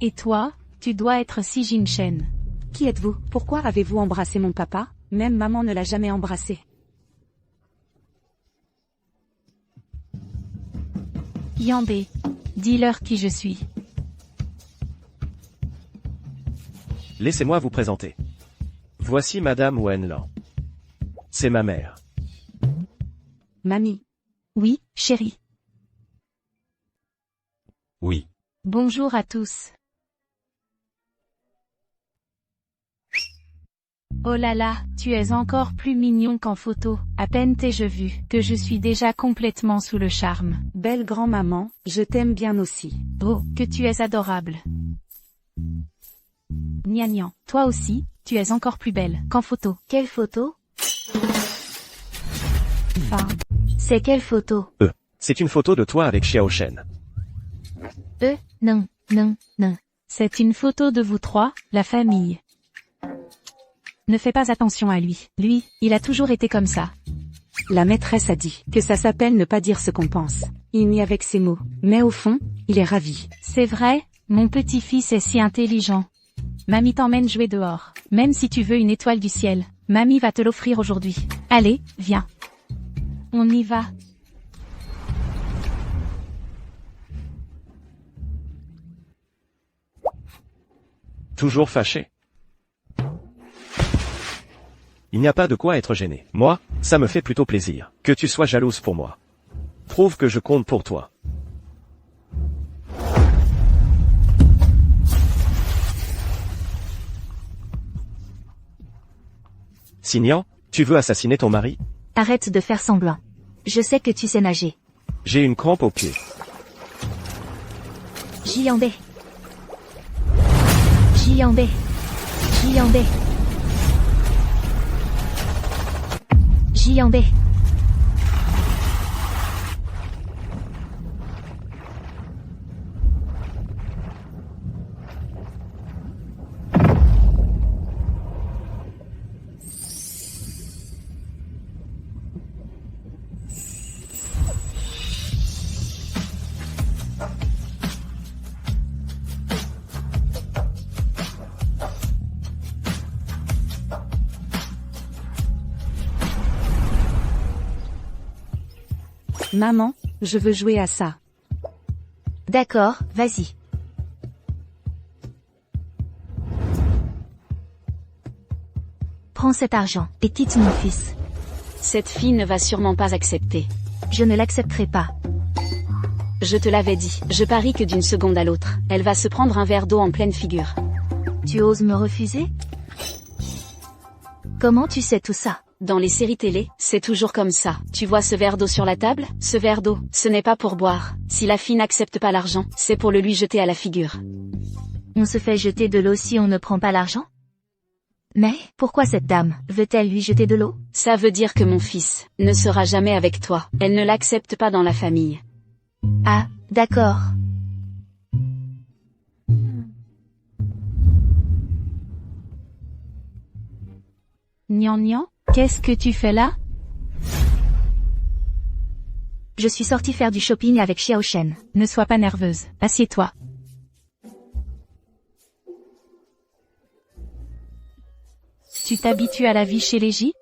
Et toi, tu dois être Si Jin Shen. Qui êtes-vous? Pourquoi avez-vous embrassé mon papa? Même maman ne l'a jamais embrassé. Yambé, dis-leur qui je suis. Laissez-moi vous présenter. Voici Madame Wenlan. C'est ma mère. Mamie. Oui, chérie. Oui. Bonjour à tous. Oh là là, tu es encore plus mignon qu'en photo. À peine t'ai-je vu, que je suis déjà complètement sous le charme. Belle grand-maman, je t'aime bien aussi. Oh, que tu es adorable. Nian, toi aussi, tu es encore plus belle qu'en photo. Quelle photo? Enfin, C'est quelle photo? C'est une photo de toi avec Xiao Shen. Non, non, non. c'est une photo de vous trois, la famille. Ne fais pas attention à lui. Lui, il a toujours été comme ça. La maîtresse a dit que ça s'appelle ne pas dire ce qu'on pense. Il nie avec ses mots. Mais au fond, il est ravi. C'est vrai, mon petit-fils est si intelligent. Mamie t'emmène jouer dehors. Même si tu veux une étoile du ciel, mamie va te l'offrir aujourd'hui. Allez, viens. On y va. Toujours fâché. Il n'y a pas de quoi être gêné. Moi, ça me fait plutôt plaisir que tu sois jalouse pour moi. Prouve que je compte pour toi. Signan, tu veux assassiner ton mari? Arrête de faire semblant. Je sais que tu sais nager. J'ai une crampe au pied. Jiambé. Jiambé. Jiambé. Jiambé. Maman, je veux jouer à ça. D'accord, vas-y. Prends cet argent et quitte mon fils. Cette fille ne va sûrement pas accepter. Je ne l'accepterai pas. Je te l'avais dit, je parie que d'une seconde à l'autre, elle va se prendre un verre d'eau en pleine figure. Tu oses me refuser? Comment tu sais tout ça? Dans les séries télé, c'est toujours comme ça. Tu vois ce verre d'eau sur la table? Ce verre d'eau, ce n'est pas pour boire. Si la fille n'accepte pas l'argent, c'est pour le lui jeter à la figure. On se fait jeter de l'eau si on ne prend pas l'argent? Mais, pourquoi cette dame veut-elle lui jeter de l'eau? Ça veut dire que mon fils ne sera jamais avec toi. Elle ne l'accepte pas dans la famille. Ah, d'accord. Nian, qu'est-ce que tu fais là? Je suis sortie faire du shopping avec Xiao Shen. Ne sois pas nerveuse, assieds-toi. Tu t'habitues à la vie chez les J?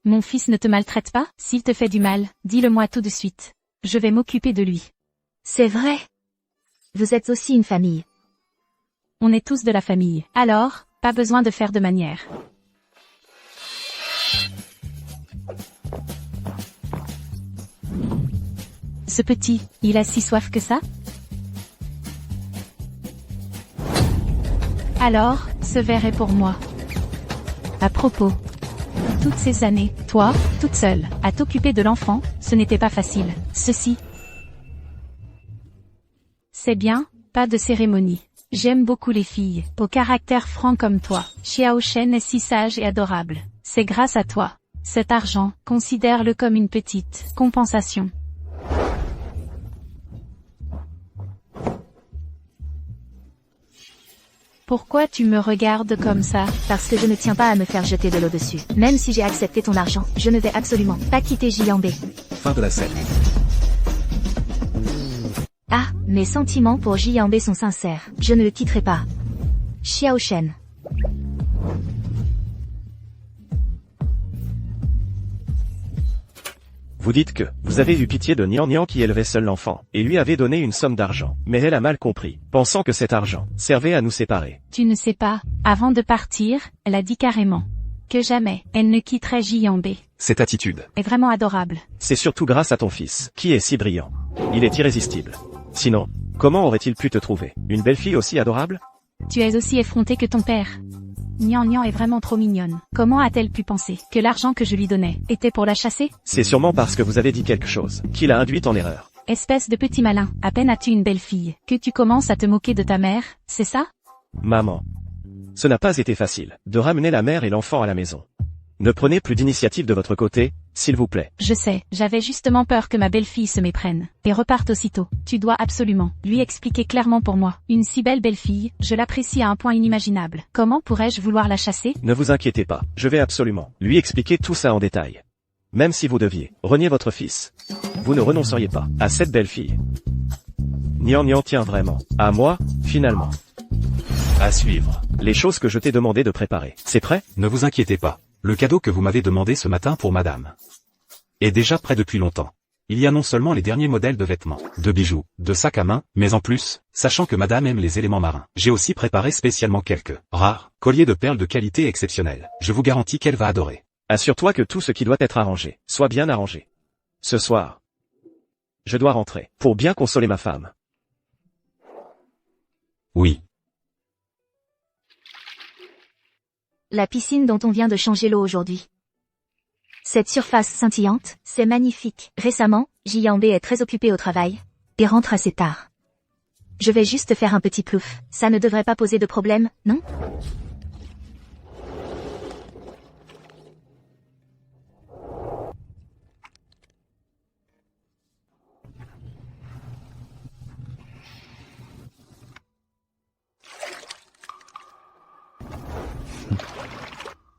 Mon fils ne te maltraite pas? S'il te fait du mal, dis-le-moi tout de suite. Je vais m'occuper de lui. C'est vrai. Vous êtes aussi une famille. On est tous de la famille. Alors, pas besoin de faire de manière. Ce petit, il a si soif que ça? Alors, ce verre est pour moi. À propos, toutes ces années, toi, toute seule, à t'occuper de l'enfant, ce n'était pas facile. Ceci, c'est bien, pas de cérémonie. J'aime beaucoup les filles, au caractère franc comme toi. Xiao Shen est si sage et adorable. C'est grâce à toi. Cet argent, considère-le comme une petite compensation. Pourquoi tu me regardes comme ça? Parce que je ne tiens pas à me faire jeter de l'eau dessus. Même si j'ai accepté ton argent, je ne vais absolument pas quitter Jianbei. Fin de la scène. Ah, mes sentiments pour Jianbei sont sincères. Je ne le quitterai pas. Xiao Shen. Vous dites que vous avez eu pitié de Nian qui élevait seul l'enfant, et lui avez donné une somme d'argent. Mais elle a mal compris, pensant que cet argent servait à nous séparer. Tu ne sais pas, avant de partir, elle a dit carrément que jamais elle ne quitterait Jianbei. Cette attitude. Est vraiment adorable. C'est surtout grâce à ton fils, qui est si brillant. Il est irrésistible. Sinon, comment aurait-il pu te trouver? Une belle fille aussi adorable? Tu es aussi effronté que ton père. Nian est vraiment trop mignonne. Comment a-t-elle pu penser que l'argent que je lui donnais était pour la chasser? C'est sûrement parce que vous avez dit quelque chose qui l'a induite en erreur. Espèce de petit malin, à peine as-tu une belle fille, que tu commences à te moquer de ta mère, c'est ça? Maman. Ce n'a pas été facile de ramener la mère et l'enfant à la maison. Ne prenez plus d'initiative de votre côté, s'il vous plaît. Je sais, j'avais justement peur que ma belle-fille se méprenne et reparte aussitôt. Tu dois absolument lui expliquer clairement pour moi. Une si belle belle-fille, je l'apprécie à un point inimaginable. Comment pourrais-je vouloir la chasser? Ne vous inquiétez pas, je vais absolument lui expliquer tout ça en détail. Même si vous deviez renier votre fils, vous ne renonceriez pas à cette belle fille. Nian tient vraiment à moi, finalement. À suivre les choses que je t'ai demandé de préparer. C'est prêt? Ne vous inquiétez pas. Le cadeau que vous m'avez demandé ce matin pour madame est déjà prêt depuis longtemps. Il y a non seulement les derniers modèles de vêtements, de bijoux, de sacs à main, mais en plus, sachant que madame aime les éléments marins, j'ai aussi préparé spécialement quelques rares colliers de perles de qualité exceptionnelle. Je vous garantis qu'elle va adorer. Assure-toi que tout ce qui doit être arrangé soit bien arrangé. Ce soir, je dois rentrer pour bien consoler ma femme. Oui. La piscine dont on vient de changer l'eau aujourd'hui. Cette surface scintillante, c'est magnifique. Récemment, Jianbei est très occupé au travail et rentre assez tard. Je vais juste faire un petit plouf. Ça ne devrait pas poser de problème, non?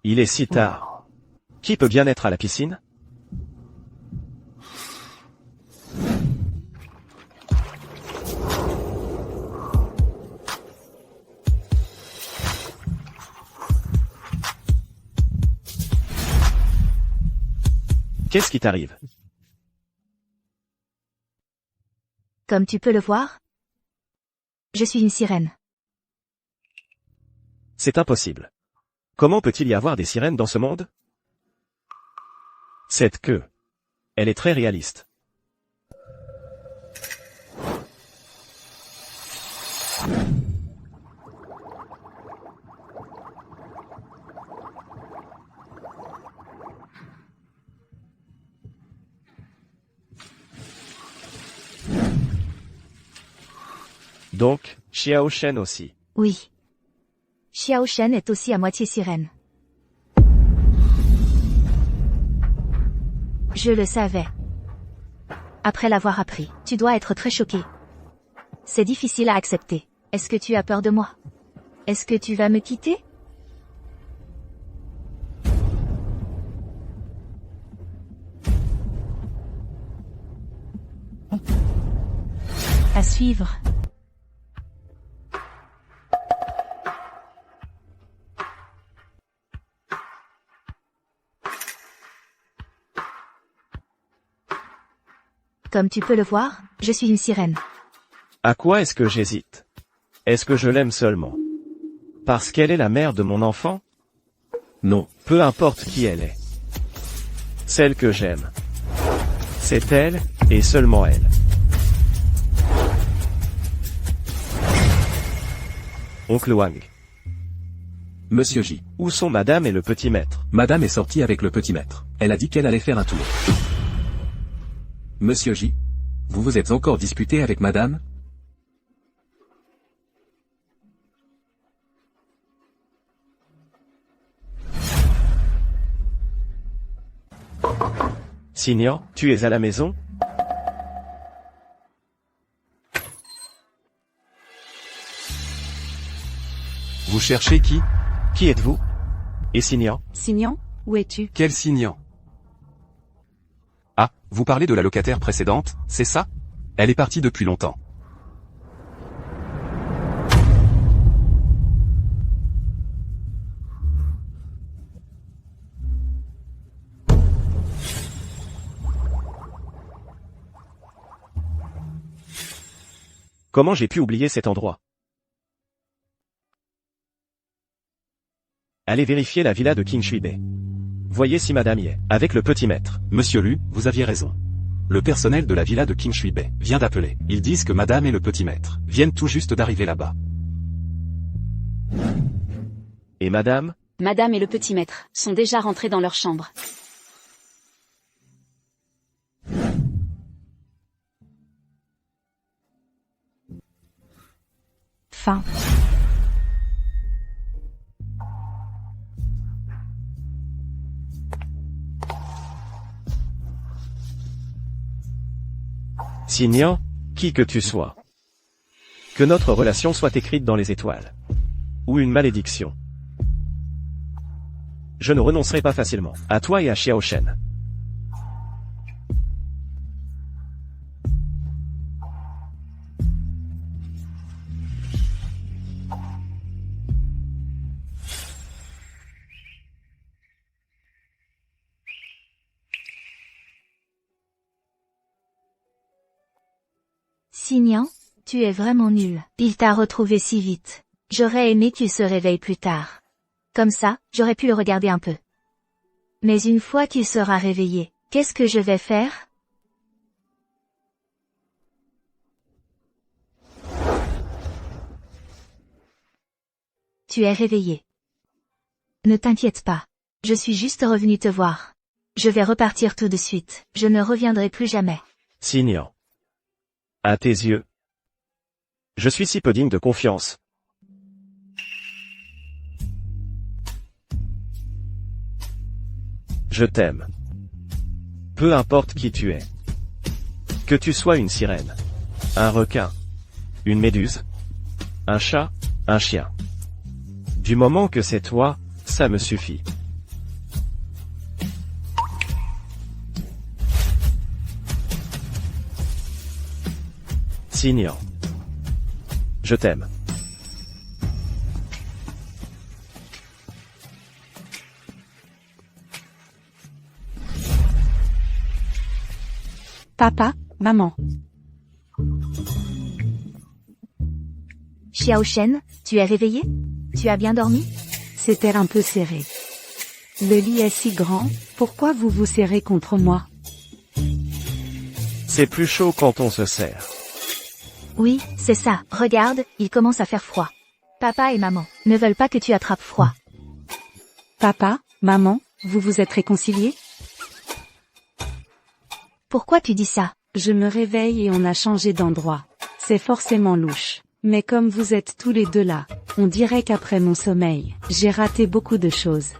Il est si tard. Qui peut bien être à la piscine? Qu'est-ce qui t'arrive? Comme tu peux le voir, je suis une sirène. C'est impossible. Comment peut-il y avoir des sirènes dans ce monde? Cette queue. Elle est très réaliste. Donc, Xiao Shen aussi. Oui. Xiao Shen est aussi à moitié sirène. Je le savais. Après l'avoir appris, tu dois être très choqué. C'est difficile à accepter. Est-ce que tu as peur de moi? Est-ce que tu vas me quitter? À suivre. Comme tu peux le voir, je suis une sirène. À quoi est-ce que j'hésite? Est-ce que je l'aime seulement parce qu'elle est la mère de mon enfant? Non. Peu importe qui elle est. Celle que j'aime. C'est elle, et seulement elle. Oncle Wang. Monsieur J. Où sont madame et le petit maître? Madame est sortie avec le petit maître. Elle a dit qu'elle allait faire un tour. Monsieur J. Vous vous êtes encore disputé avec madame? Signan, tu es à la maison? Vous cherchez qui? Qui êtes-vous? Et Signan? Signan, où es-tu? Quel Signan? Ah, vous parlez de la locataire précédente, c'est ça? Elle est partie depuis longtemps. Comment j'ai pu oublier cet endroit? Allez vérifier la villa de King Shui-Bei. Voyez si madame y est, avec le petit maître. Monsieur Lu, vous aviez raison. Le personnel de la villa de King Shui-Bei vient d'appeler. Ils disent que madame et le petit maître viennent tout juste d'arriver là-bas. Et madame? Madame et le petit maître sont déjà rentrés dans leur chambre. Fin. Signan, qui que tu sois. Que notre relation soit écrite dans les étoiles. Ou une malédiction. Je ne renoncerai pas facilement, à toi et à Xiao Shen. Signan, tu es vraiment nul. Il t'a retrouvé si vite. J'aurais aimé qu'il se réveille plus tard. Comme ça, j'aurais pu le regarder un peu. Mais une fois qu'il sera réveillé, qu'est-ce que je vais faire? Tu es réveillé. Ne t'inquiète pas. Je suis juste revenu te voir. Je vais repartir tout de suite. Je ne reviendrai plus jamais. Signan. À tes yeux. Je suis si peu digne de confiance. Je t'aime. Peu importe qui tu es. Que tu sois une sirène, un requin, une méduse, un chat, un chien. Du moment que c'est toi, ça me suffit. Signan. Je t'aime. Papa, maman. Xiao Shen, tu es réveillé? Tu as bien dormi? C'était un peu serré. Le lit est si grand, pourquoi vous vous serrez contre moi? C'est plus chaud quand on se serre. Oui, c'est ça. Regarde, il commence à faire froid. Papa et maman ne veulent pas que tu attrapes froid. Papa, maman, vous vous êtes réconciliés? Pourquoi tu dis ça? Je me réveille et on a changé d'endroit. C'est forcément louche. Mais comme vous êtes tous les deux là, on dirait qu'après mon sommeil, j'ai raté beaucoup de choses.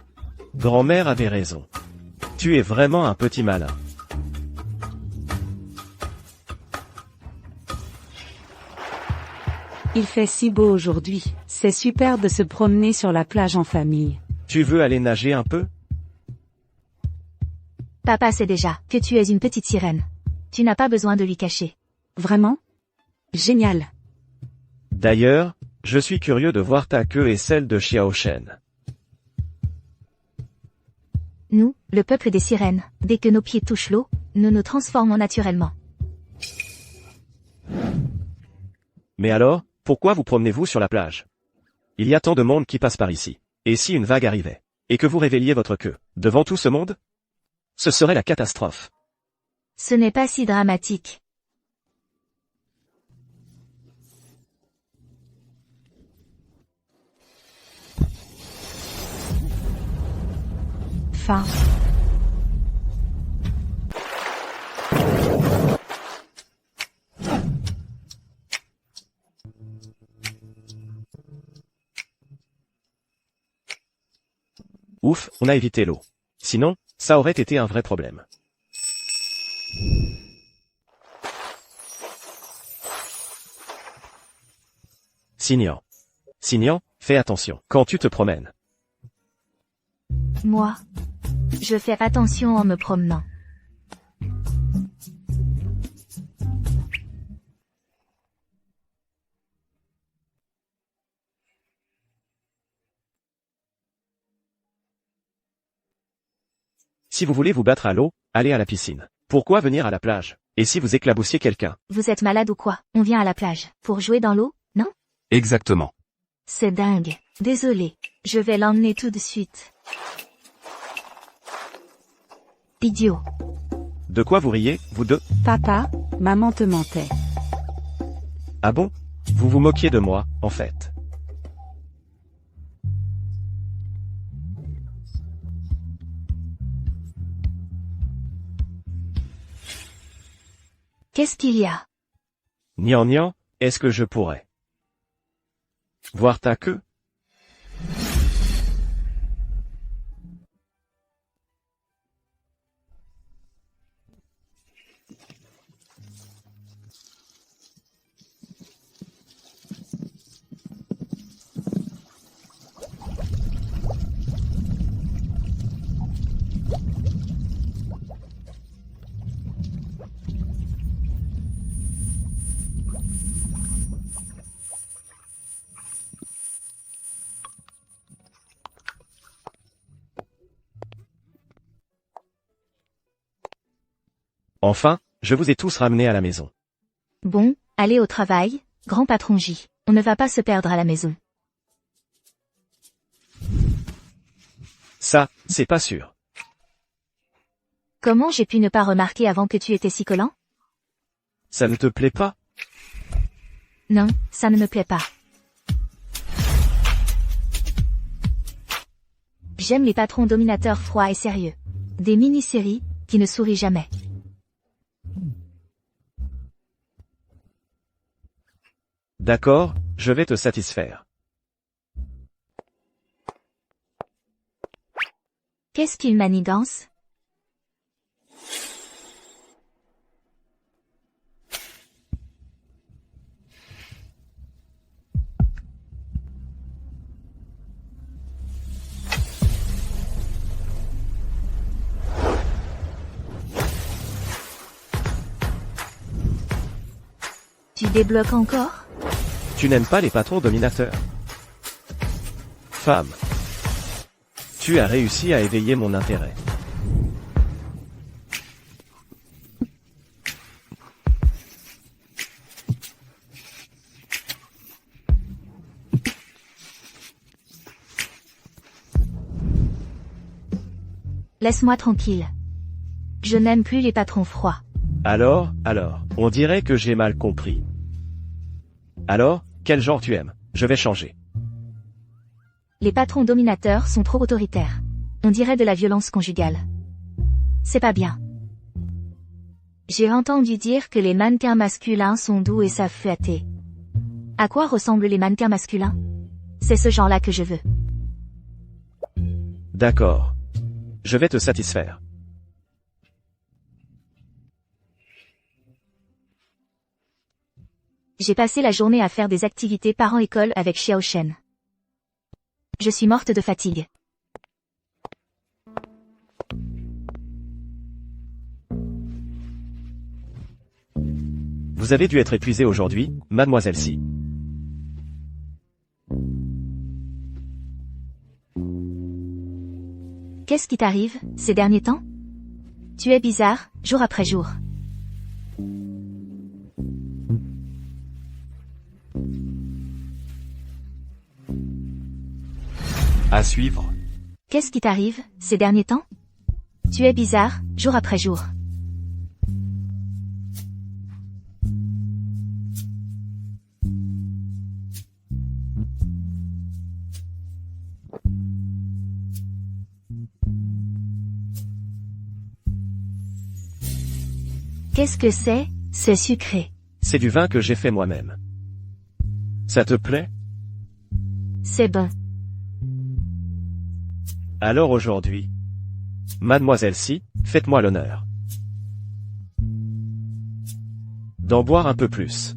Grand-mère avait raison. Tu es vraiment un petit malin. Il fait si beau aujourd'hui, c'est super de se promener sur la plage en famille. Tu veux aller nager un peu? Papa sait déjà que tu es une petite sirène. Tu n'as pas besoin de lui cacher. Vraiment? Génial. D'ailleurs, je suis curieux de voir ta queue et celle de Xiao Shen. Nous, le peuple des sirènes, dès que nos pieds touchent l'eau, nous nous transformons naturellement. Mais alors, pourquoi vous promenez-vous sur la plage? Il y a tant de monde qui passe par ici. Et si une vague arrivait? Et que vous révéliez votre queue, devant tout ce monde? Ce serait la catastrophe. Ce n'est pas si dramatique. Fin. Ouf, on a évité l'eau. Sinon, ça aurait été un vrai problème. Signan. Signan, fais attention quand tu te promènes. Moi, je fais attention en me promenant. Si vous voulez vous battre à l'eau, allez à la piscine. Pourquoi venir à la plage? Et si vous éclaboussiez quelqu'un? Vous êtes malade ou quoi? On vient à la plage pour jouer dans l'eau, non? Exactement. C'est dingue. Désolé. Je vais l'emmener tout de suite. Idiot. De quoi vous riez, vous deux? Papa, maman te mentait. Ah bon? Vous vous moquiez de moi, en fait. Qu'est-ce qu'il y a? Nian nian, est-ce que je pourrais voir ta queue? Enfin, je vous ai tous ramenés à la maison. Bon, allez au travail, grand patron J. On ne va pas se perdre à la maison. Ça, c'est pas sûr. Comment j'ai pu ne pas remarquer avant que tu étais si collant? Ça ne te plaît pas? Non, ça ne me plaît pas. J'aime les patrons dominateurs froids et sérieux. Des mini-séries, qui ne sourient jamais. D'accord, je vais te satisfaire. Qu'est-ce qu'il manigance? Tu débloques encore? Tu n'aimes pas les patrons dominateurs? Femme. Tu as réussi à éveiller mon intérêt. Laisse-moi tranquille. Je n'aime plus les patrons froids. Alors, on dirait que j'ai mal compris. Alors, quel genre tu aimes? Je vais changer. Les patrons dominateurs sont trop autoritaires. On dirait de la violence conjugale. C'est pas bien. J'ai entendu dire que les mannequins masculins sont doux et savent flatter. À quoi ressemblent les mannequins masculins? C'est ce genre-là que je veux. D'accord. Je vais te satisfaire. J'ai passé la journée à faire des activités parents-école avec Xiao Shen. Je suis morte de fatigue. Vous avez dû être épuisée aujourd'hui, mademoiselle Si. Qu'est-ce qui t'arrive, ces derniers temps? Tu es bizarre, jour après jour. À suivre. Qu'est-ce qui t'arrive, ces derniers temps? Tu es bizarre, jour après jour. Qu'est-ce que c'est, ce sucré? C'est du vin que j'ai fait moi-même. Ça te plaît? C'est bon. Alors aujourd'hui, mademoiselle Si, faites-moi l'honneur d'en boire un peu plus.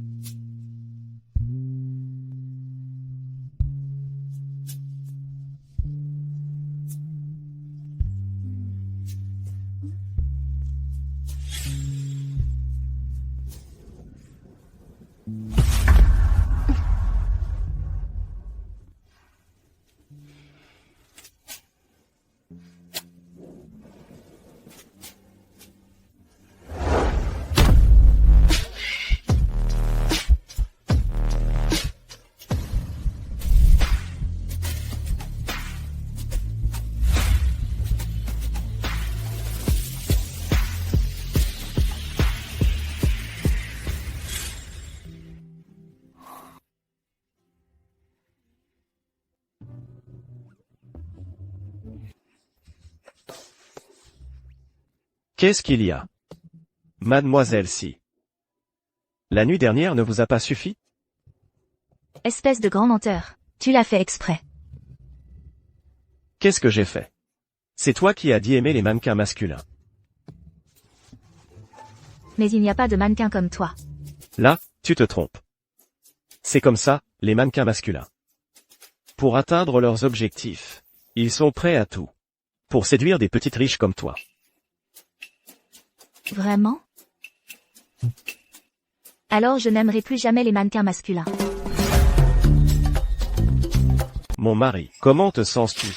Qu'est-ce qu'il y a? Mademoiselle Si. La nuit dernière ne vous a pas suffi? Espèce de grand menteur. Tu l'as fait exprès. Qu'est-ce que j'ai fait? C'est toi qui as dit aimer les mannequins masculins. Mais il n'y a pas de mannequin comme toi. Là, tu te trompes. C'est comme ça, les mannequins masculins. Pour atteindre leurs objectifs, ils sont prêts à tout. Pour séduire des petites riches comme toi. Vraiment? Alors je n'aimerai plus jamais les mannequins masculins. Mon mari, comment te sens-tu?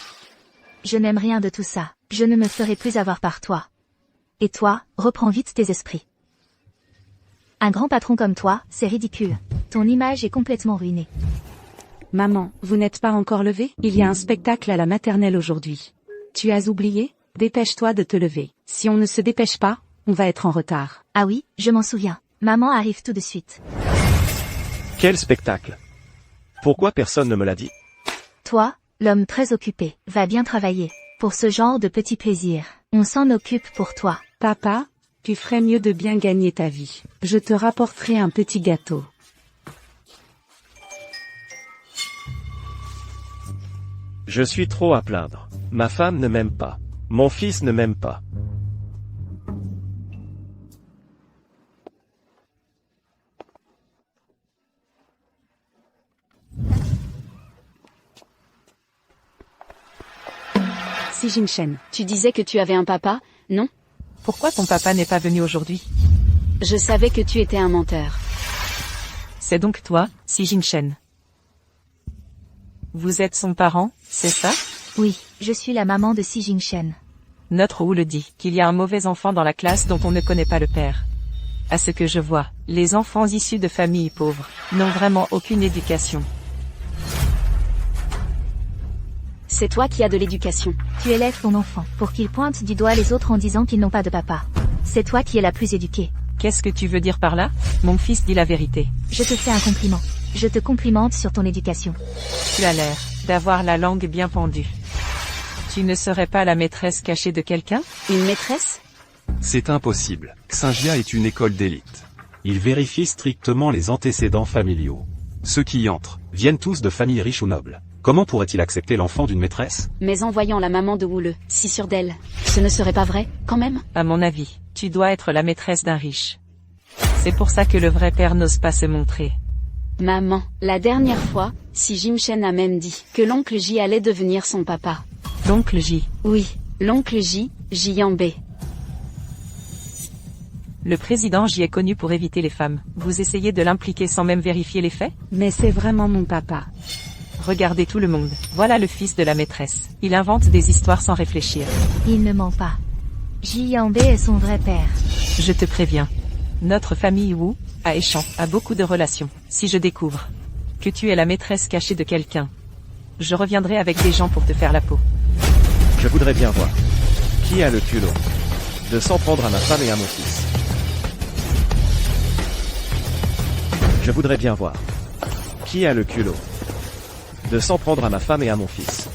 Je n'aime rien de tout ça. Je ne me ferai plus avoir par toi. Et toi, reprends vite tes esprits. Un grand patron comme toi, c'est ridicule. Ton image est complètement ruinée. Maman, vous n'êtes pas encore levée? Il y a un spectacle à la maternelle aujourd'hui. Tu as oublié? Dépêche-toi de te lever. Si on ne se dépêche pas, on va être en retard. Ah oui, je m'en souviens. Maman arrive tout de suite. Quel spectacle? Pourquoi personne ne me l'a dit? Toi, l'homme très occupé, va bien travailler. Pour ce genre de petits plaisirs, on s'en occupe pour toi. Papa, tu ferais mieux de bien gagner ta vie. Je te rapporterai un petit gâteau. Je suis trop à plaindre. Ma femme ne m'aime pas. Mon fils ne m'aime pas. Si Jinshen, Tu disais que tu avais un papa, non? Pourquoi ton papa n'est pas venu aujourd'hui? Je savais que tu étais un menteur. C'est donc toi, Si Jinshen. Vous êtes son parent, c'est ça? Oui, je suis la maman de Si Jinshen. Notre Wu le dit, qu'il y a un mauvais enfant dans la classe dont on ne connaît pas le père. À ce que je vois, les enfants issus de familles pauvres n'ont vraiment aucune éducation. C'est toi qui as de l'éducation. Tu élèves ton enfant pour qu'il pointe du doigt les autres en disant qu'ils n'ont pas de papa. C'est toi qui es la plus éduquée. Qu'est-ce que tu veux dire par là? Mon fils dit la vérité. Je te fais un compliment. Je te complimente sur ton éducation. Tu as l'air d'avoir la langue bien pendue. Tu ne serais pas la maîtresse cachée de quelqu'un? Une maîtresse? C'est impossible. Xinjia est une école d'élite. Il vérifie strictement les antécédents familiaux. Ceux qui y entrent viennent tous de familles riches ou nobles. Comment pourrait-il accepter l'enfant d'une maîtresse? Mais en voyant la maman de Woole, si sûre d'elle, ce ne serait pas vrai, quand même? À mon avis, tu dois être la maîtresse d'un riche. C'est pour ça que le vrai père n'ose pas se montrer. Maman, la dernière fois, si Jim Shen a même dit que l'oncle J allait devenir son papa. L'oncle J. Oui, l'oncle J, Jianbei. Le président J est connu pour éviter les femmes. Vous essayez de l'impliquer sans même vérifier les faits? Mais c'est vraiment mon papa. Regardez tout le monde. Voilà le fils de la maîtresse. Il invente des histoires sans réfléchir. Il ne ment pas. Jianbei est son vrai père. Je te préviens. Notre famille Wu, à Échamp, a beaucoup de relations. Si je découvre que tu es la maîtresse cachée de quelqu'un, je reviendrai avec des gens pour te faire la peau. Je voudrais bien voir. Qui a le culot de s'en prendre à ma femme et à mon fils? Je voudrais bien voir. Qui a le culot de s'en prendre à ma femme et à mon fils?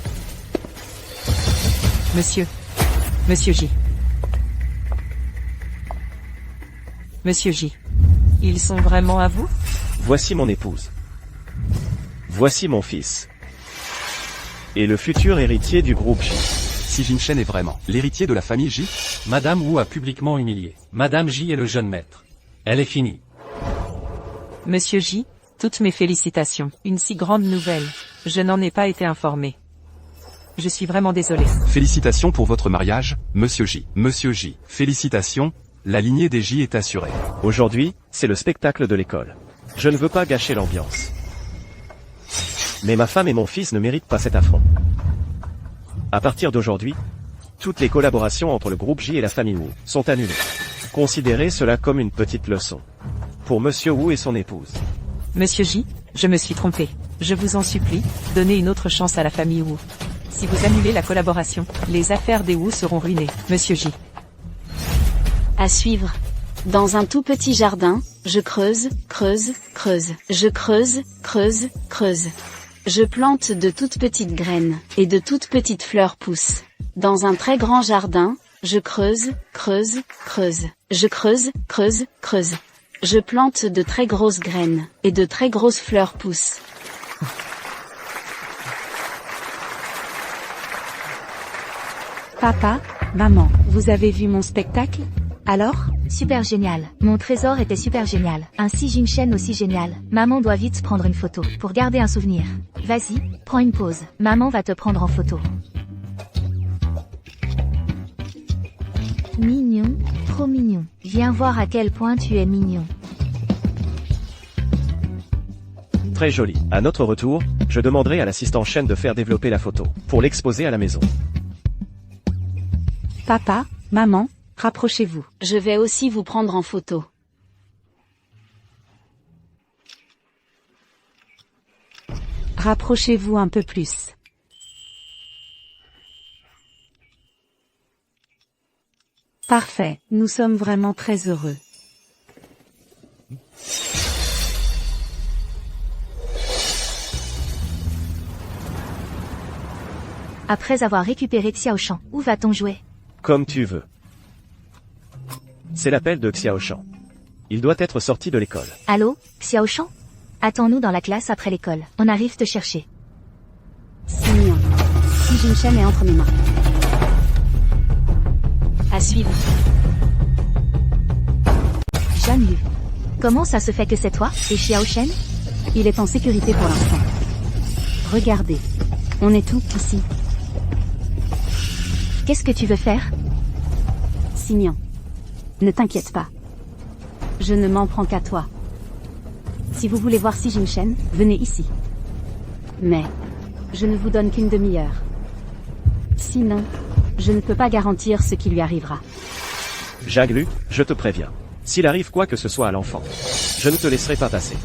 Monsieur J. Monsieur J. Ils sont vraiment à vous? Voici mon épouse. Voici mon fils. Et le futur héritier du groupe J. Si Jin Shen est vraiment l'héritier de la famille J? Madame Wu a publiquement humilié Madame J et le jeune maître. Elle est finie. Monsieur J, toutes mes félicitations. Une si grande nouvelle. Je n'en ai pas été informé. Je suis vraiment désolé. Félicitations pour votre mariage, Monsieur J. Monsieur J, félicitations, la lignée des J est assurée. Aujourd'hui, c'est le spectacle de l'école. Je ne veux pas gâcher l'ambiance. Mais ma femme et mon fils ne méritent pas cet affront. À partir d'aujourd'hui, toutes les collaborations entre le groupe J et la famille Wu sont annulées. Considérez cela comme une petite leçon. Pour Monsieur Wu et son épouse. Monsieur J, je me suis trompé. Je vous en supplie, donnez une autre chance à la famille Wu. Si vous annulez la collaboration, les affaires des Wu seront ruinées, Monsieur J. À suivre. Dans un tout petit jardin, je creuse, creuse, creuse. Je creuse, creuse, creuse. Je plante de toutes petites graines, et de toutes petites fleurs poussent. Dans un très grand jardin, je creuse, creuse, creuse. Je creuse, creuse, creuse. Je plante de très grosses graines, et de très grosses fleurs poussent. Papa, maman, vous avez vu mon spectacle? Alors? Super génial. Mon trésor était super génial. Ainsi Jin Shen aussi génial. Maman doit vite prendre une photo, pour garder un souvenir. Vas-y, prends une pause. Maman va te prendre en photo. Mignon, trop mignon. Viens voir à quel point tu es mignon. Très joli. À notre retour, je demanderai à l'assistant Shen de faire développer la photo, pour l'exposer à la maison. Papa, maman, rapprochez-vous. Je vais aussi vous prendre en photo. Rapprochez-vous un peu plus. Parfait, nous sommes vraiment très heureux. Après avoir récupéré Xiaoshan, où va-t-on jouer? Comme tu veux. C'est l'appel de Xiaoshan. Il doit être sorti de l'école. Allô, Xiaoshan? Attends-nous dans la classe après l'école. On arrive te chercher. C'est mien. Si Jin Shen est entre mes mains. À suivre. Jeanne Lu. Comment ça se fait que c'est toi, et Xiao Shen? Il est en sécurité pour l'instant. Regardez. On est tous ici. Qu'est-ce que tu veux faire? Simian. Ne t'inquiète pas. Je ne m'en prends qu'à toi. Si vous voulez voir Si Jin Shen, venez ici. Mais, je ne vous donne qu'une demi-heure. Sinon, je ne peux pas garantir ce qui lui arrivera. Jaglu, je te préviens. S'il arrive quoi que ce soit à l'enfant, je ne te laisserai pas passer.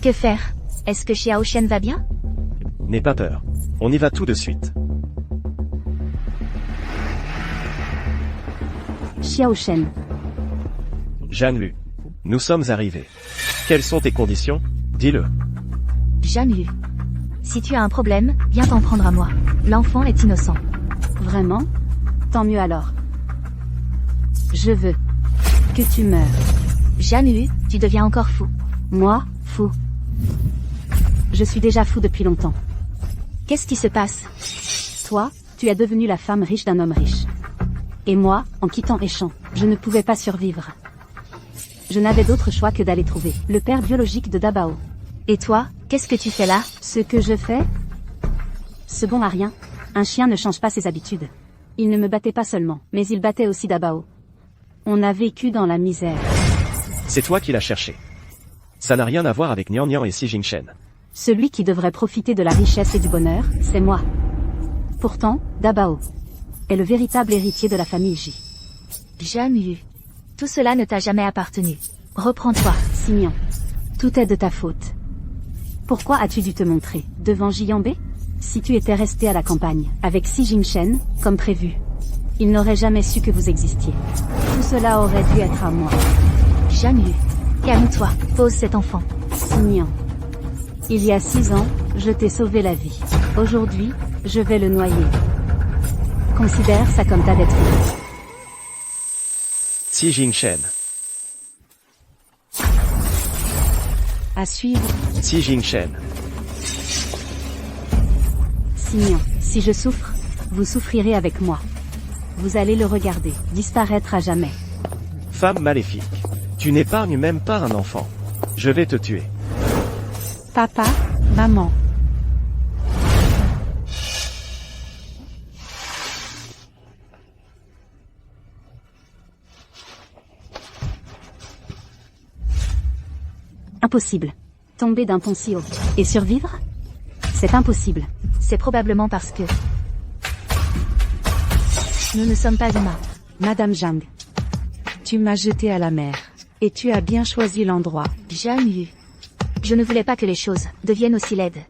Que faire? Est-ce que Xiao Shen va bien? N'aie pas peur. On y va tout de suite. Xiao Shen. Zhang Lu. Nous sommes arrivés. Quelles sont tes conditions? Dis-le. Zhang Lu. Si tu as un problème, viens t'en prendre à moi. L'enfant est innocent. Vraiment? Tant mieux alors. Je veux que tu meurs. Zhang Lu, tu deviens encore fou. Moi, fou. Je suis déjà fou depuis longtemps. Qu'est-ce qui se passe? Toi, tu es devenue la femme riche d'un homme riche. Et moi, en quittant Échamp, je ne pouvais pas survivre. Je n'avais d'autre choix que d'aller trouver le père biologique de Dabao. Et toi, qu'est-ce que tu fais là? Ce que je fais? Ce bon à rien. Un chien ne change pas ses habitudes. Il ne me battait pas seulement, mais il battait aussi Dabao. On a vécu dans la misère. C'est toi qui l'as cherché. Ça n'a rien à voir avec Nian Nian et Si Jingshen. Celui qui devrait profiter de la richesse et du bonheur, c'est moi. Pourtant, Dabao est le véritable héritier de la famille J. Zhang Lu. Tout cela ne t'a jamais appartenu. Reprends-toi. Signan. Tout est de ta faute. Pourquoi as-tu dû te montrer devant Jianbei? Si tu étais resté à la campagne, avec Si Jingshen, comme prévu, il n'aurait jamais su que vous existiez. Tout cela aurait dû être à moi. Zhang Lu. Calme-toi. Pose cet enfant. Signan. Il y a 6 ans, je t'ai sauvé la vie. Aujourd'hui, je vais le noyer. Considère ça comme ta dette. Si Jingshen. À suivre. Si Jingshen. Signan. Si je souffre, vous souffrirez avec moi. Vous allez le regarder disparaître à jamais. Femme maléfique. Tu n'épargnes même pas un enfant. Je vais te tuer. Papa, maman. Impossible. Tomber d'un pont si haut. Et survivre? C'est impossible. C'est probablement parce que nous ne sommes pas humains. Madame Zhang, tu m'as jeté à la mer. Et tu as bien choisi l'endroit. Zhang Lu. Je ne voulais pas que les choses deviennent aussi laides.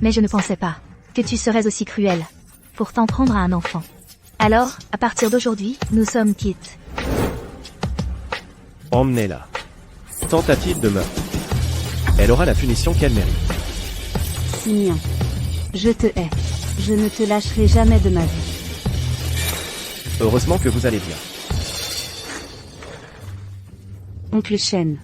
Mais je ne pensais pas que tu serais aussi cruel pour t'en prendre à un enfant. Alors, à partir d'aujourd'hui, nous sommes quittes. Emmenez-la. Tentative de meurtre. Elle aura la punition qu'elle mérite. Signan. Je te hais. Je ne te lâcherai jamais de ma vie. Heureusement que vous allez bien. Oncle Shen.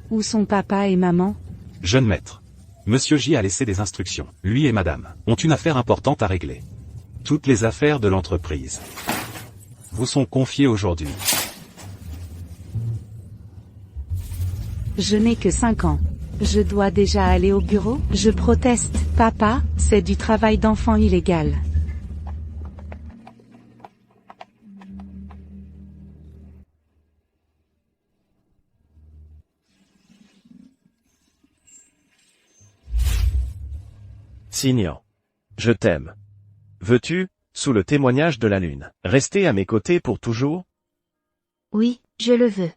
Où sont papa et maman? Jeune maître. Monsieur J a laissé des instructions. Lui et madame ont une affaire importante à régler. Toutes les affaires de l'entreprise vous sont confiées aujourd'hui. Je n'ai que 5 ans. Je dois déjà aller au bureau? Je proteste. Papa, c'est du travail d'enfant illégal. Signan. Je t'aime. Veux-tu, sous le témoignage de la lune, rester à mes côtés pour toujours? Oui, je le veux.